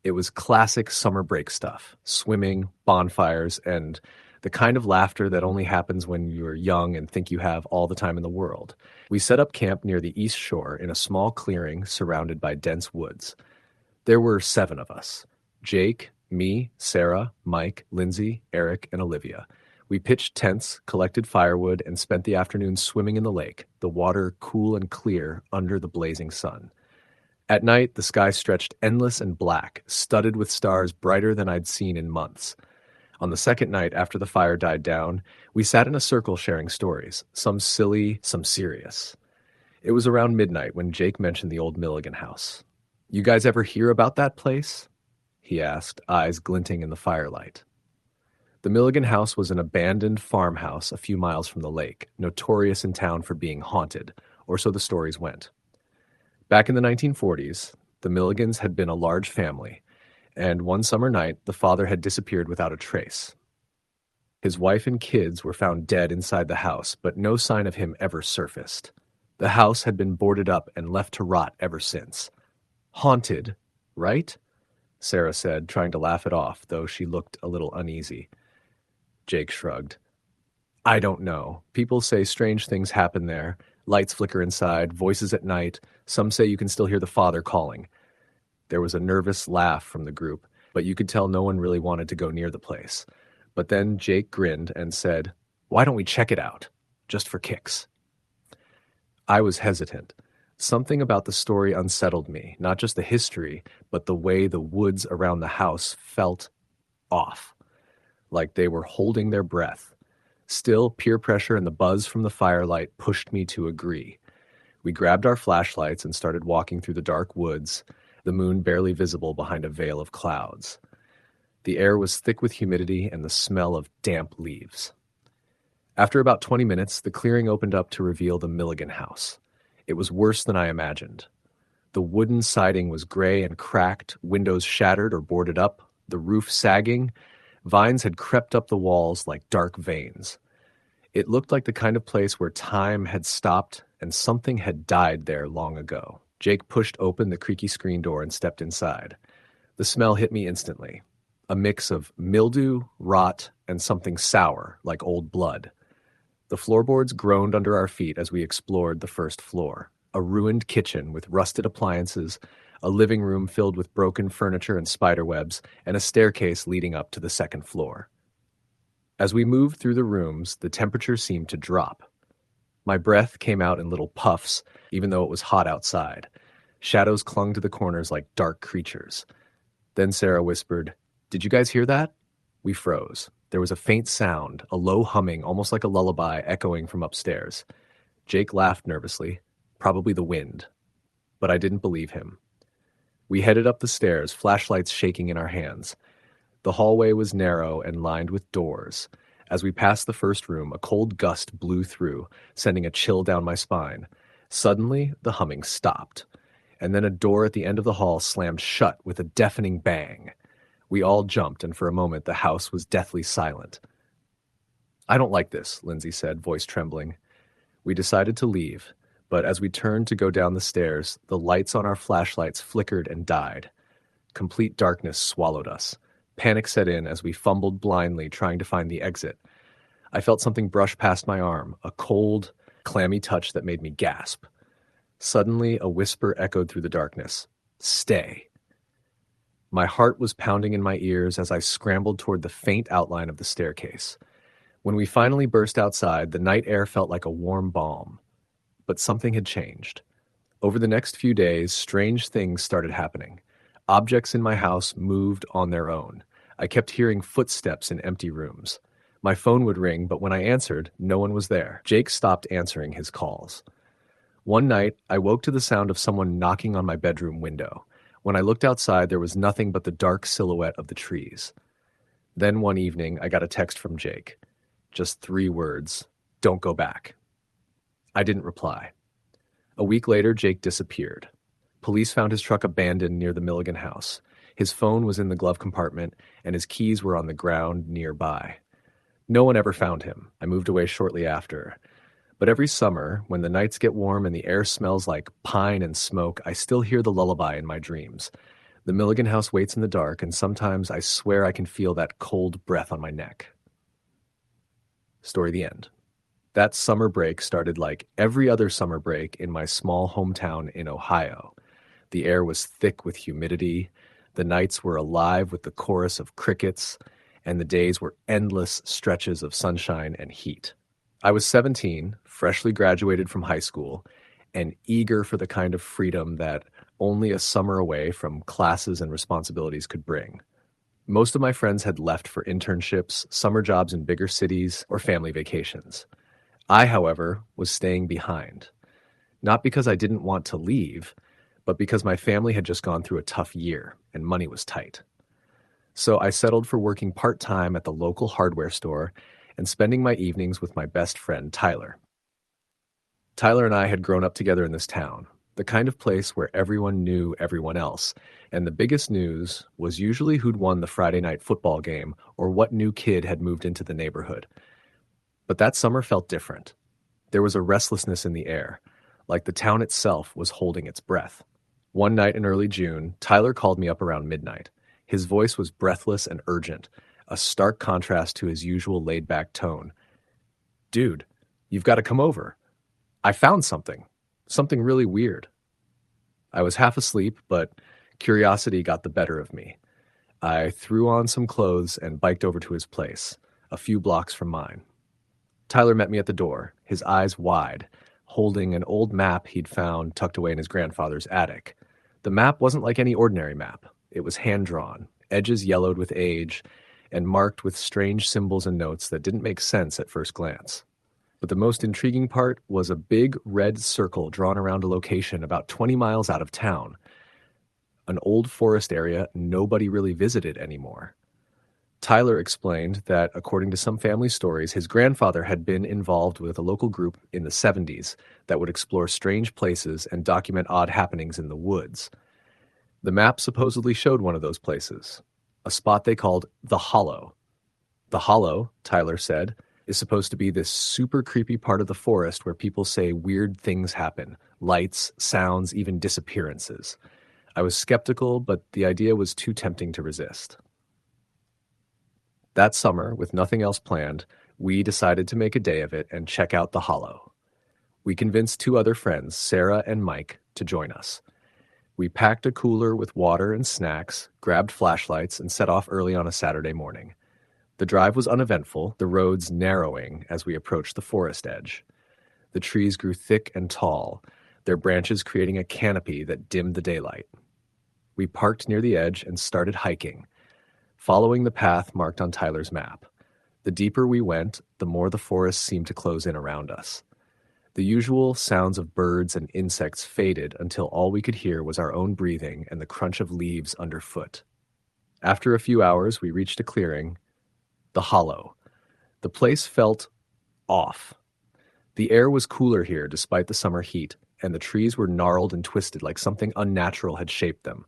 A: It was classic summer break stuff, swimming, bonfires, and the kind of laughter that only happens when you're young and think you have all the time in the world. We set up camp near the East Shore in a small clearing surrounded by dense woods. There were 7 of us: Jake, me, Sarah, Mike, Lindsay, Eric, and Olivia. We pitched tents, collected firewood, and spent the afternoon swimming in the lake, the water cool and clear under the blazing sun. At night, the sky stretched endless and black, studded with stars brighter than I'd seen in months. On the second night after the fire died down, we sat in a circle sharing stories, some silly, some serious. It was around midnight when Jake mentioned the old Milligan house. "You guys ever hear about that place?" he asked, eyes glinting in the firelight. The Milligan house was an abandoned farmhouse a few miles from the lake, notorious in town for being haunted, or so the stories went. Back in the 1940s, the Milligans had been a large family, and one summer night, the father had disappeared without a trace. His wife and kids were found dead inside the house, but no sign of him ever surfaced. The house had been boarded up and left to rot ever since. "Haunted, right?" Sarah said, trying to laugh it off, though she looked a little uneasy. Jake shrugged. "I don't know. People say strange things happen there. Lights flicker inside, voices at night. Some say you can still hear the father calling." There was a nervous laugh from the group, but you could tell no one really wanted to go near the place. But then Jake grinned and said, "Why don't we check it out? Just for kicks." I was hesitant. Something about the story unsettled me, not just the history, but the way the woods around the house felt off, like they were holding their breath. Still, peer pressure and the buzz from the firelight pushed me to agree. We grabbed our flashlights and started walking through the dark woods, the moon barely visible behind a veil of clouds. The air was thick with humidity and the smell of damp leaves. After about 20 minutes, the clearing opened up to reveal the Milligan house. It was worse than I imagined. The wooden siding was gray and cracked, windows shattered or boarded up, the roof sagging. Vines had crept up the walls like dark veins. It looked like the kind of place where time had stopped and something had died there long ago. Jake pushed open the creaky screen door and stepped inside. The smell hit me instantly. A mix of mildew, rot, and something sour, like old blood. The floorboards groaned under our feet as we explored the first floor. A ruined kitchen with rusted appliances, a living room filled with broken furniture and spiderwebs, and a staircase leading up to the second floor. As we moved through the rooms, the temperature seemed to drop. My breath came out in little puffs, even though it was hot outside. Shadows clung to the corners like dark creatures. Then Sarah whispered, "Did you guys hear that?" We froze. There was a faint sound, a low humming, almost like a lullaby echoing from upstairs. Jake laughed nervously, probably the wind. But I didn't believe him. We headed up the stairs, flashlights shaking in our hands. The hallway was narrow and lined with doors. As we passed the first room, a cold gust blew through, sending a chill down my spine. Suddenly, the humming stopped, and then a door at the end of the hall slammed shut with a deafening bang. We all jumped, and for a moment the house was deathly silent. "I don't like this," Lindsay said, voice trembling. We decided to leave, but as we turned to go down the stairs, the lights on our flashlights flickered and died. Complete darkness swallowed us. Panic set in as we fumbled blindly, trying to find the exit. I felt something brush past my arm, a cold, clammy touch that made me gasp. Suddenly, a whisper echoed through the darkness. "Stay." My heart was pounding in my ears as I scrambled toward the faint outline of the staircase. When we finally burst outside, the night air felt like a warm balm. But something had changed. Over the next few days, strange things started happening. Objects in my house moved on their own. I kept hearing footsteps in empty rooms. My phone would ring, but when I answered, no one was there. Jake stopped answering his calls. One night, I woke to the sound of someone knocking on my bedroom window. When I looked outside, there was nothing but the dark silhouette of the trees. Then one evening, I got a text from Jake. Just 3 words: "Don't go back." I didn't reply. A week later, Jake disappeared. Police found his truck abandoned near the Milligan house. His phone was in the glove compartment, and his keys were on the ground nearby. No one ever found him. I moved away shortly after. But every summer, when the nights get warm and the air smells like pine and smoke, I still hear the lullaby in my dreams. The Milligan house waits in the dark, and sometimes I swear I can feel that cold breath on my neck. Story the end. That summer break started like every other summer break in my small hometown in Ohio. The air was thick with humidity, the nights were alive with the chorus of crickets, and the days were endless stretches of sunshine and heat. I was 17, freshly graduated from high school, and eager for the kind of freedom that only a summer away from classes and responsibilities could bring. Most of my friends had left for internships, summer jobs in bigger cities, or family vacations. I, however, was staying behind. Not because I didn't want to leave, but because my family had just gone through a tough year and money was tight. So I settled for working part-time at the local hardware store and spending my evenings with my best friend, Tyler. Tyler and I had grown up together in this town, the kind of place where everyone knew everyone else, and the biggest news was usually who'd won the Friday night football game or what new kid had moved into the neighborhood. But that summer felt different. There was a restlessness in the air, like the town itself was holding its breath. One night in early June, Tyler called me up around midnight. His voice was breathless and urgent, a stark contrast to his usual laid-back tone. "Dude, you've got to come over. I found something really weird." I was half asleep, but curiosity got the better of me. I threw on some clothes and biked over to his place, a few blocks from mine. Tyler met me at the door, his eyes wide, holding an old map he'd found tucked away in his grandfather's attic. The map wasn't like any ordinary map. It was hand-drawn, edges yellowed with age, and marked with strange symbols and notes that didn't make sense at first glance. But the most intriguing part was a big red circle drawn around a location about 20 miles out of town, an old forest area nobody really visited anymore. Tyler explained that, according to some family stories, his grandfather had been involved with a local group in the 70s that would explore strange places and document odd happenings in the woods. The map supposedly showed one of those places, a spot they called the Hollow. The Hollow, Tyler said, is supposed to be this super creepy part of the forest where people say weird things happen, lights, sounds, even disappearances. I was skeptical, but the idea was too tempting to resist. That summer, with nothing else planned, we decided to make a day of it and check out the Hollow. We convinced two other friends, Sarah and Mike, to join us. We packed a cooler with water and snacks, grabbed flashlights, and set off early on a Saturday morning. The drive was uneventful, the roads narrowing as we approached the forest edge. The trees grew thick and tall, their branches creating a canopy that dimmed the daylight. We parked near the edge and started hiking, following the path marked on Tyler's map. The deeper we went, the more the forest seemed to close in around us. The usual sounds of birds and insects faded until all we could hear was our own breathing and the crunch of leaves underfoot. After a few hours, we reached a clearing, the Hollow. The place felt off. The air was cooler here despite the summer heat, and the trees were gnarled and twisted like something unnatural had shaped them.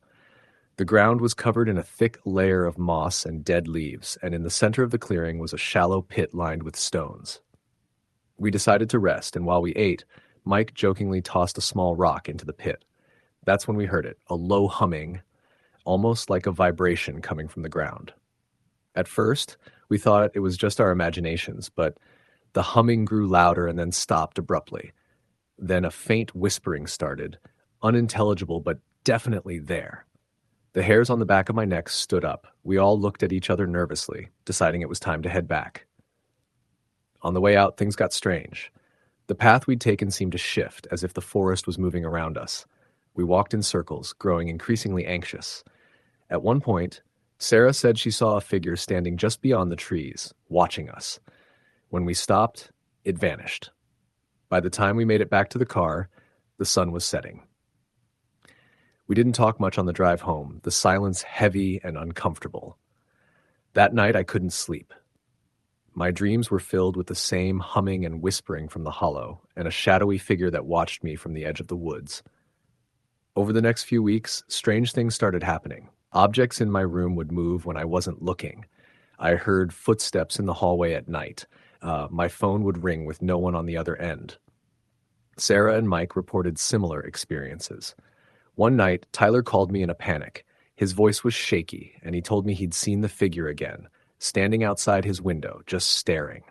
A: The ground was covered in a thick layer of moss and dead leaves, and in the center of the clearing was a shallow pit lined with stones. We decided to rest, and while we ate, Mike jokingly tossed a small rock into the pit. That's when we heard it, a low humming, almost like a vibration coming from the ground. At first, we thought it was just our imaginations, but the humming grew louder and then stopped abruptly. Then a faint whispering started, unintelligible but definitely there. The hairs on the back of my neck stood up. We all looked at each other nervously, deciding it was time to head back. On the way out, things got strange. The path we'd taken seemed to shift, as if the forest was moving around us. We walked in circles, growing increasingly anxious. At one point, Sarah said she saw a figure standing just beyond the trees, watching us. When we stopped, it vanished. By the time we made it back to the car, the sun was setting. We didn't talk much on the drive home, the silence heavy and uncomfortable. That night I couldn't sleep. My dreams were filled with the same humming and whispering from the hollow, and a shadowy figure that watched me from the edge of the woods. Over the next few weeks, strange things started happening. Objects in my room would move when I wasn't looking. I heard footsteps in the hallway at night. My phone would ring with no one on the other end. Sarah and Mike reported similar experiences. One night, Tyler called me in a panic. His voice was shaky, and he told me he'd seen the figure again, standing outside his window, just staring.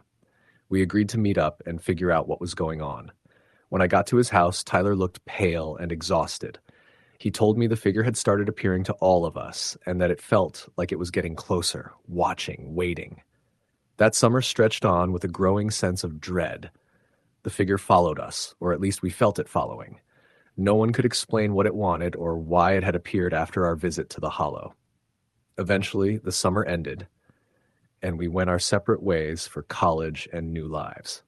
A: We agreed to meet up and figure out what was going on. When I got to his house, Tyler looked pale and exhausted. He told me the figure had started appearing to all of us, and that it felt like it was getting closer, watching, waiting. That summer stretched on with a growing sense of dread. The figure followed us, or at least we felt it following. No one could explain what it wanted or why it had appeared after our visit to the hollow. Eventually, the summer ended, and we went our separate ways for college and new lives.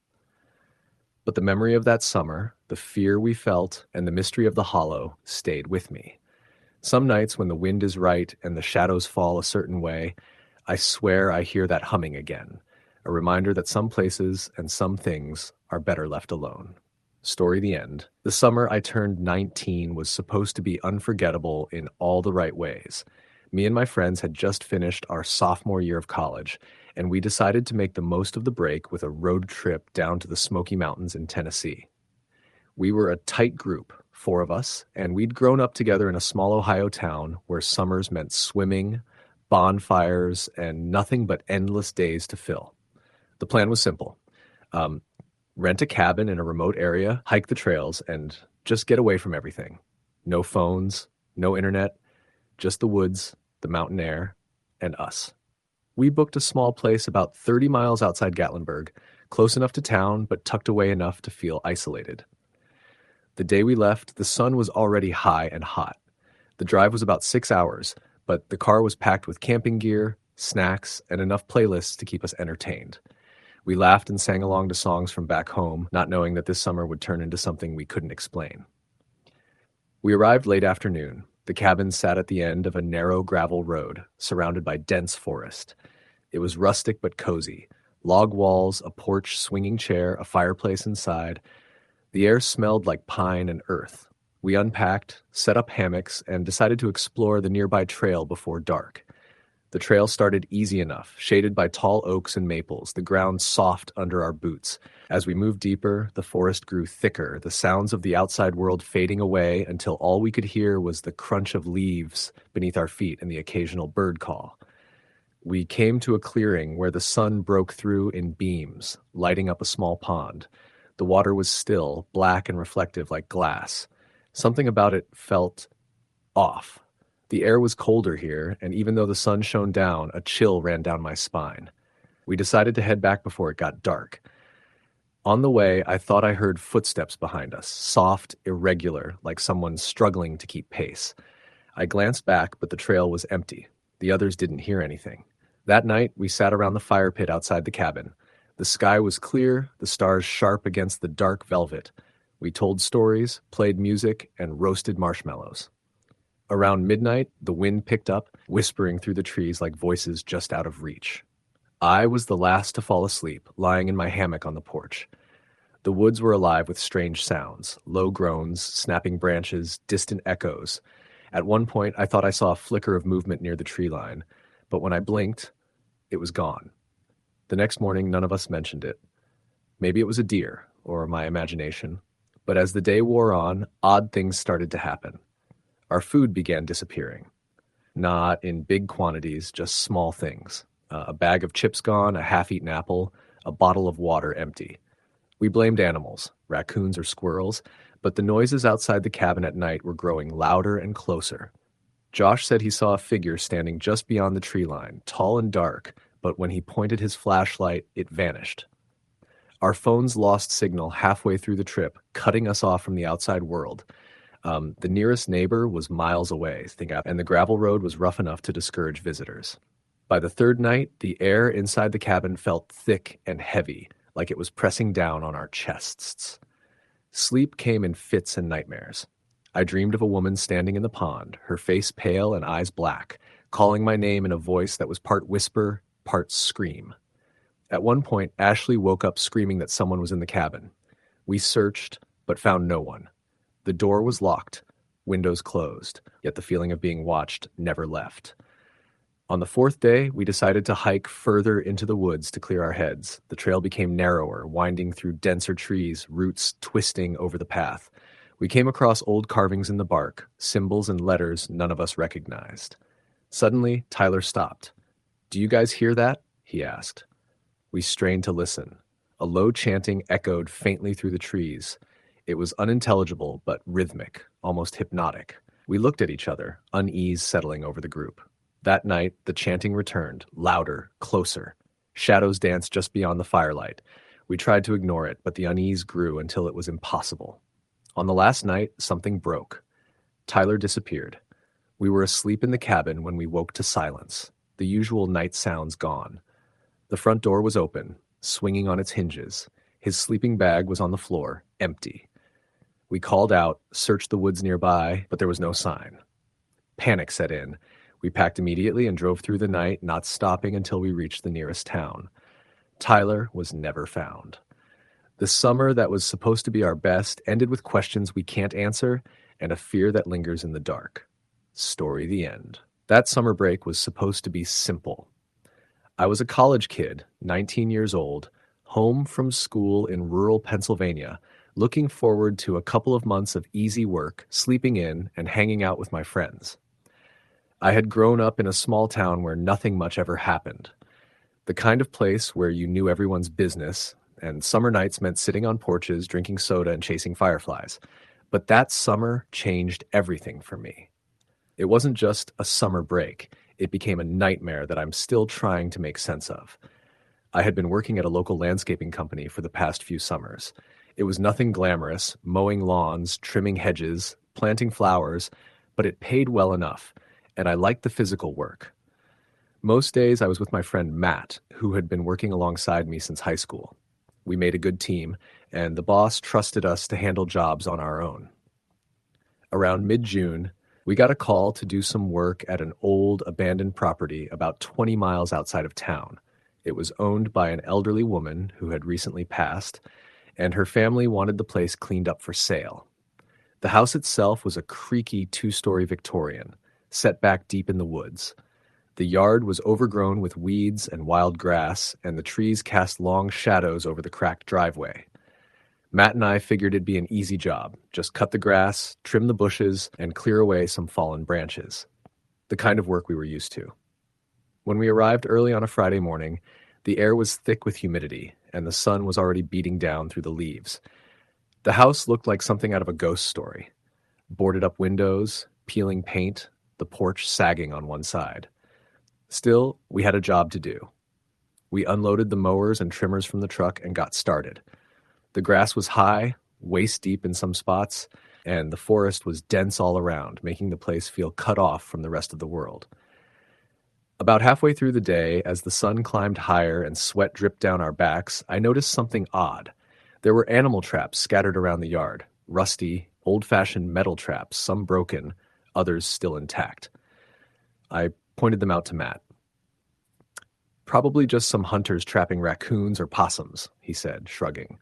A: But the memory of that summer, the fear we felt, and the mystery of the hollow stayed with me. Some nights when the wind is right and the shadows fall a certain way, I swear I hear that humming again, a reminder that some places and some things are better left alone. Story the end. The summer I turned 19 was supposed to be unforgettable in all the right ways. Me and my friends had just finished our sophomore year of college, and we decided to make the most of the break with a road trip down to the Smoky Mountains in Tennessee. We were a tight group, 4 of us, and we'd grown up together in a small Ohio town where summers meant swimming, bonfires, and nothing but endless days to fill. The plan was simple. Rent a cabin in a remote area, hike the trails, and just get away from everything. No phones, no internet, just the woods, the mountain air, and us. We booked a small place about 30 miles outside Gatlinburg, close enough to town, but tucked away enough to feel isolated. The day we left, the sun was already high and hot. The drive was about 6 hours, but the car was packed with camping gear, snacks, and enough playlists to keep us entertained. We laughed and sang along to songs from back home, not knowing that this summer would turn into something we couldn't explain. We arrived late afternoon. The cabin sat at the end of a narrow gravel road, surrounded by dense forest. It was rustic but cozy. Log walls, a porch swinging chair, a fireplace inside. The air smelled like pine and earth. We unpacked, set up hammocks, and decided to explore the nearby trail before dark. The trail started easy enough, shaded by tall oaks and maples, the ground soft under our boots. As we moved deeper, the forest grew thicker, the sounds of the outside world fading away until all we could hear was the crunch of leaves beneath our feet and the occasional bird call. We came to a clearing where the sun broke through in beams, lighting up a small pond. The water was still, black and reflective like glass. Something about it felt off. The air was colder here, and even though the sun shone down, a chill ran down my spine. We decided to head back before it got dark. On the way, I thought I heard footsteps behind us, soft, irregular, like someone struggling to keep pace. I glanced back, but the trail was empty. The others didn't hear anything. That night, we sat around the fire pit outside the cabin. The sky was clear, the stars sharp against the dark velvet. We told stories, played music, and roasted marshmallows. Around midnight, the wind picked up, whispering through the trees like voices just out of reach. I was the last to fall asleep, lying in my hammock on the porch. The woods were alive with strange sounds, low groans, snapping branches, distant echoes. At one point, I thought I saw a flicker of movement near the tree line, but when I blinked, it was gone. The next morning, none of us mentioned it. Maybe it was a deer, or my imagination. But as the day wore on, odd things started to happen. Our food began disappearing. Not in big quantities, just small things. A bag of chips gone, a half-eaten apple, a bottle of water empty. We blamed animals, raccoons or squirrels, but the noises outside the cabin at night were growing louder and closer. Josh said he saw a figure standing just beyond the tree line, tall and dark, but when he pointed his flashlight, it vanished. Our phones lost signal halfway through the trip, cutting us off from the outside world. The nearest neighbor was miles away, and the gravel road was rough enough to discourage visitors. By the third night, the air inside the cabin felt thick and heavy, like it was pressing down on our chests. Sleep came in fits and nightmares. I dreamed of a woman standing in the pond, her face pale and eyes black, calling my name in a voice that was part whisper, part scream. At one point, Ashley woke up screaming that someone was in the cabin. We searched, but found no one. The door was locked, windows closed, yet the feeling of being watched never left. On the fourth day, we decided to hike further into the woods to clear our heads. The trail became narrower, winding through denser trees, roots twisting over the path. We came across old carvings in the bark, symbols and letters none of us recognized. Suddenly, Tyler stopped. "Do you guys hear that?" he asked. We strained to listen. A low chanting echoed faintly through the trees. It was unintelligible, but rhythmic, almost hypnotic. We looked at each other, unease settling over the group. That night, the chanting returned, louder, closer. Shadows danced just beyond the firelight. We tried to ignore it, but the unease grew until it was impossible. On the last night, something broke. Tyler disappeared. We were asleep in the cabin when we woke to silence, the usual night sounds gone. The front door was open, swinging on its hinges. His sleeping bag was on the floor, empty. We called out, searched the woods nearby, but there was no sign. Panic set in. We packed immediately and drove through the night, not stopping until we reached the nearest town. Tyler was never found. The summer that was supposed to be our best ended with questions we can't answer and a fear that lingers in the dark. Story the end. That summer break was supposed to be simple. I was a college kid, 19 years old, home from school in rural Pennsylvania, looking forward to a couple of months of easy work, sleeping in, and hanging out with my friends. I had grown up in a small town where nothing much ever happened. The kind of place where you knew everyone's business, and summer nights meant sitting on porches, drinking soda, and chasing fireflies. But that summer changed everything for me. It wasn't just a summer break. It became a nightmare that I'm still trying to make sense of. I had been working at a local landscaping company for the past few summers. It was nothing glamorous, mowing lawns, trimming hedges, planting flowers, but it paid well enough, and I liked the physical work. Most days I was with my friend Matt, who had been working alongside me since high school. We made a good team, and the boss trusted us to handle jobs on our own. Around mid-June, We got a call to do some work at an old abandoned property about 20 miles outside of town. It was owned by an elderly woman who had recently passed, and her family wanted the place cleaned up for sale. The house itself was a creaky two-story Victorian, set back deep in the woods. The yard was overgrown with weeds and wild grass, and the trees cast long shadows over the cracked driveway. Matt and I figured it'd be an easy job. Just cut the grass, trim the bushes, and clear away some fallen branches. The kind of work we were used to. When we arrived early on a Friday morning, the air was thick with humidity, and the sun was already beating down through the leaves. The house looked like something out of a ghost story. Boarded up windows, peeling paint, the porch sagging on one side. Still, we had a job to do. We unloaded the mowers and trimmers from the truck and got started. The grass was high, waist deep in some spots, and the forest was dense all around, making the place feel cut off from the rest of the world. About halfway through the day, as the sun climbed higher and sweat dripped down our backs, I noticed something odd. There were animal traps scattered around the yard, rusty, old-fashioned metal traps, some broken, others still intact. I pointed them out to Matt. "Probably just some hunters trapping raccoons or possums," he said, shrugging.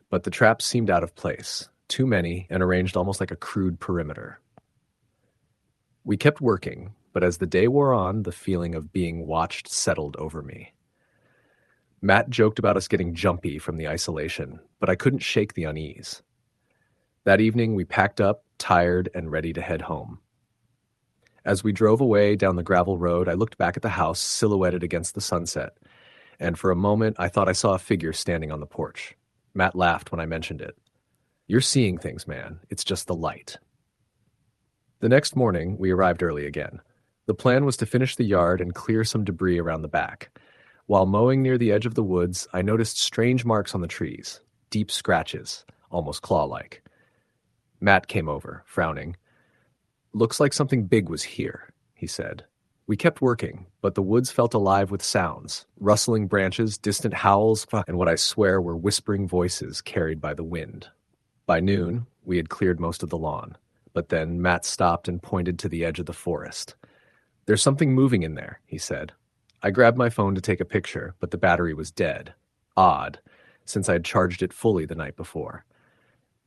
A: But the traps seemed out of place, too many and arranged almost like a crude perimeter. We kept working, but as the day wore on, the feeling of being watched settled over me. Matt joked about us getting jumpy from the isolation, but I couldn't shake the unease. That evening, we packed up, tired and ready to head home. As we drove away down the gravel road, I looked back at the house silhouetted against the sunset, and for a moment I thought I saw a figure standing on the porch. Matt laughed when I mentioned it. "You're seeing things, man. It's just the light." The next morning, we arrived early again. The plan was to finish the yard and clear some debris around the back. While mowing near the edge of the woods, I noticed strange marks on the trees, deep scratches, almost claw-like. Matt came over, frowning. "Looks like something big was here," he said. We kept working, but the woods felt alive with sounds, rustling branches, distant howls, and what I swear were whispering voices carried by the wind. By noon, we had cleared most of the lawn, but then Matt stopped and pointed to the edge of the forest. "There's something moving in there," he said. I grabbed my phone to take a picture, but the battery was dead. Odd, since I had charged it fully the night before.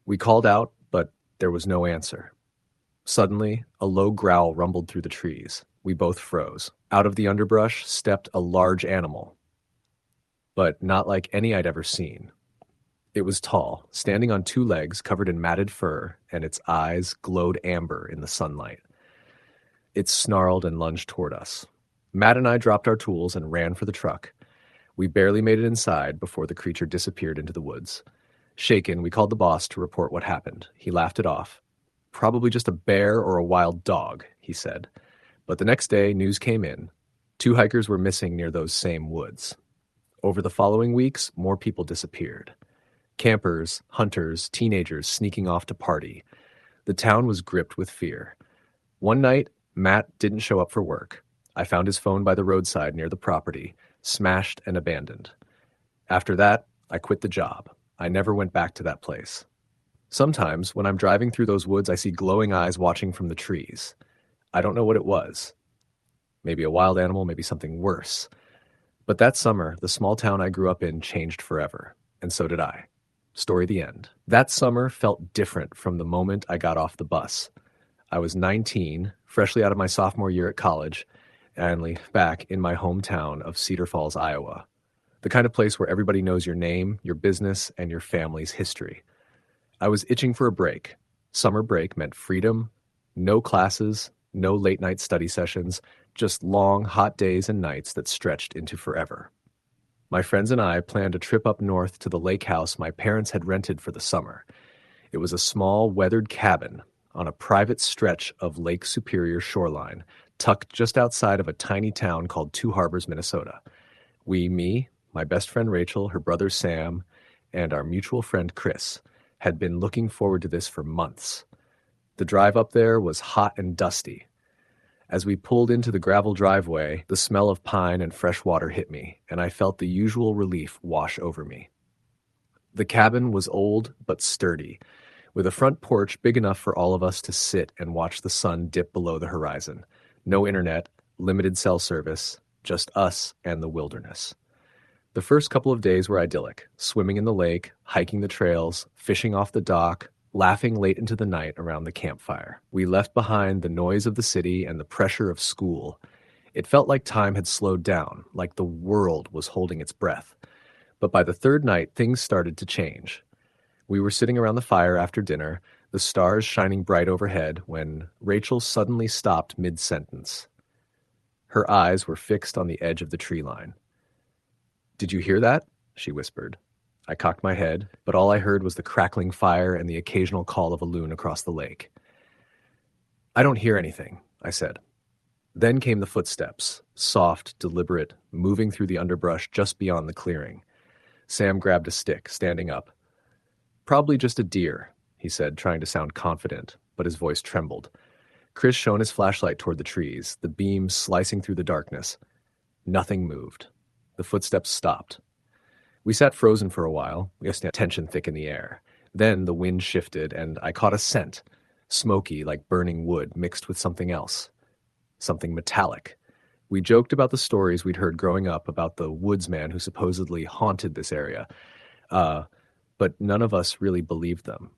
A: We called out, but there was no answer. Suddenly, a low growl rumbled through the trees. We both froze. Out of the underbrush stepped a large animal, but not like any I'd ever seen. It was tall, standing on two legs covered in matted fur, and its eyes glowed amber in the sunlight. It snarled and lunged toward us. Matt and I dropped our tools and ran for the truck. We barely made it inside before the creature disappeared into the woods. Shaken, we called the boss to report what happened. He laughed it off. "Probably just a bear or a wild dog," he said. But the next day, news came in. 2 hikers were missing near those same woods. Over the following weeks, more people disappeared. Campers, hunters, teenagers sneaking off to party. The town was gripped with fear. One night, Matt didn't show up for work. I found his phone by the roadside near the property, smashed and abandoned. After that, I quit the job. I never went back to that place. Sometimes, when I'm driving through those woods, I see glowing eyes watching from the trees. I don't know what it was. Maybe a wild animal, maybe something worse. But that summer, the small town I grew up in changed forever, and so did I. Story the end. That summer felt different from the moment I got off the bus. I was 19, freshly out of my sophomore year at college, and back in my hometown of Cedar Falls, Iowa. The kind of place where everybody knows your name, your business, and your family's history. I was itching for a break. Summer break meant freedom, no classes, no late-night study sessions, just long, hot days and nights that stretched into forever. My friends and I planned a trip up north to the lake house my parents had rented for the summer. It was a small, weathered cabin on a private stretch of Lake Superior shoreline, tucked just outside of a tiny town called Two Harbors, Minnesota. Me, my best friend Rachel, her brother Sam, and our mutual friend Chris had been looking forward to this for months. The drive up there was hot and dusty. As we pulled into the gravel driveway, the smell of pine and fresh water hit me, and I felt the usual relief wash over me. The cabin was old but sturdy, with a front porch big enough for all of us to sit and watch the sun dip below the horizon. No internet, limited cell service, just us and the wilderness. The first couple of days were idyllic, swimming in the lake, hiking the trails, fishing off the dock, laughing late into the night around the campfire. We left behind the noise of the city and the pressure of school. It felt like time had slowed down, like the world was holding its breath. But by the third night, things started to change. We were sitting around the fire after dinner, the stars shining bright overhead, when Rachel suddenly stopped mid-sentence. Her eyes were fixed on the edge of the tree line. "Did you hear that?" she whispered. I cocked my head, but all I heard was the crackling fire and the occasional call of a loon across the lake. "I don't hear anything," I said. Then came the footsteps, soft, deliberate, moving through the underbrush just beyond the clearing. Sam grabbed a stick, standing up. "Probably just a deer," he said, trying to sound confident, but his voice trembled. Chris shone his flashlight toward the trees, the beam slicing through the darkness. Nothing moved. The footsteps stopped. We sat frozen for a while, tension thick in the air. Then the wind shifted, and I caught a scent, smoky like burning wood mixed with something else. Something metallic. We joked about the stories we'd heard growing up about the woodsman who supposedly haunted this area, but none of us really believed them.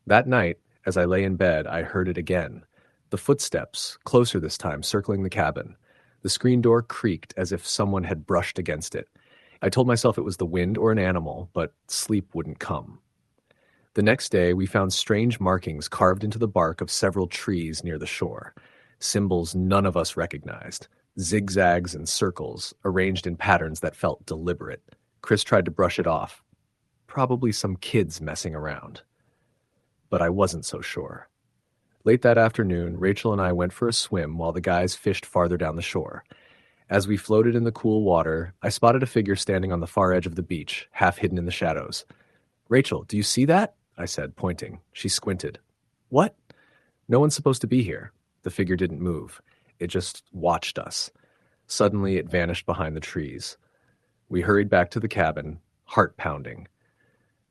A: That night, as I lay in bed, I heard it again. The footsteps, closer this time, circling the cabin. The screen door creaked as if someone had brushed against it. I told myself it was the wind or an animal, but sleep wouldn't come. The next day, we found strange markings carved into the bark of several trees near the shore. Symbols none of us recognized. Zigzags and circles, arranged in patterns that felt deliberate. Chris tried to brush it off. Probably some kids messing around. But I wasn't so sure. Late that afternoon, Rachel and I went for a swim while the guys fished farther down the shore. As we floated in the cool water, I spotted a figure standing on the far edge of the beach, half hidden in the shadows. "Rachel, do you see that?" I said, pointing. She squinted. "What?" "No one's supposed to be here." The figure didn't move. It just watched us. Suddenly, it vanished behind the trees. We hurried back to the cabin, heart pounding.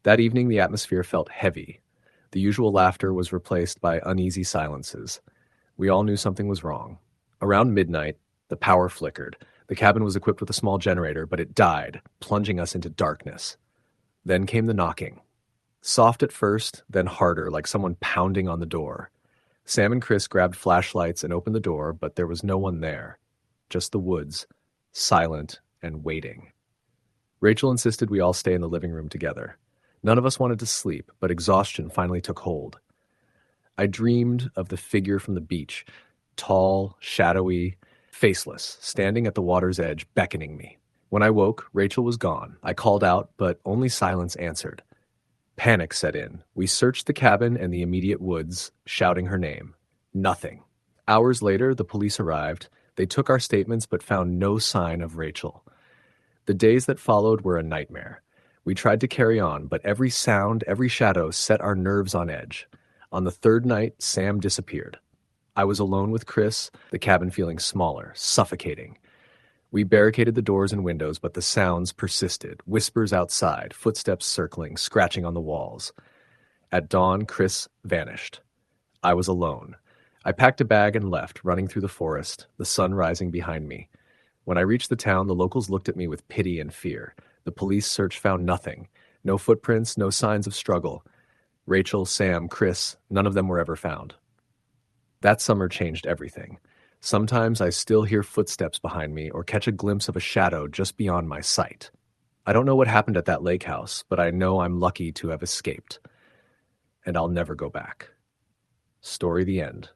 A: That evening, the atmosphere felt heavy. The usual laughter was replaced by uneasy silences. We all knew something was wrong. Around midnight, the power flickered. The cabin was equipped with a small generator, but it died, plunging us into darkness. Then came the knocking. Soft at first, then harder, like someone pounding on the door. Sam and Chris grabbed flashlights and opened the door, but there was no one there. Just the woods, silent and waiting. Rachel insisted we all stay in the living room together. None of us wanted to sleep, but exhaustion finally took hold. I dreamed of the figure from the beach, tall, shadowy, faceless, standing at the water's edge, beckoning me. When I woke, Rachel was gone. I called out, but only silence answered. Panic set in. We searched the cabin and the immediate woods, shouting her name. Nothing. Hours later, the police arrived. They took our statements but found no sign of Rachel. The days that followed were a nightmare. We tried to carry on, but every sound, every shadow set our nerves on edge. On the third night, Sam disappeared. I was alone with Chris, the cabin feeling smaller, suffocating. We barricaded the doors and windows, but the sounds persisted. Whispers outside, footsteps circling, scratching on the walls. At dawn, Chris vanished. I was alone. I packed a bag and left, running through the forest, the sun rising behind me. When I reached the town, the locals looked at me with pity and fear. The police search found nothing. No footprints, no signs of struggle. Rachel, Sam, Chris, none of them were ever found. That summer changed everything. Sometimes I still hear footsteps behind me or catch a glimpse of a shadow just beyond my sight. I don't know what happened at that lake house, but I know I'm lucky to have escaped. And I'll never go back. Story the end.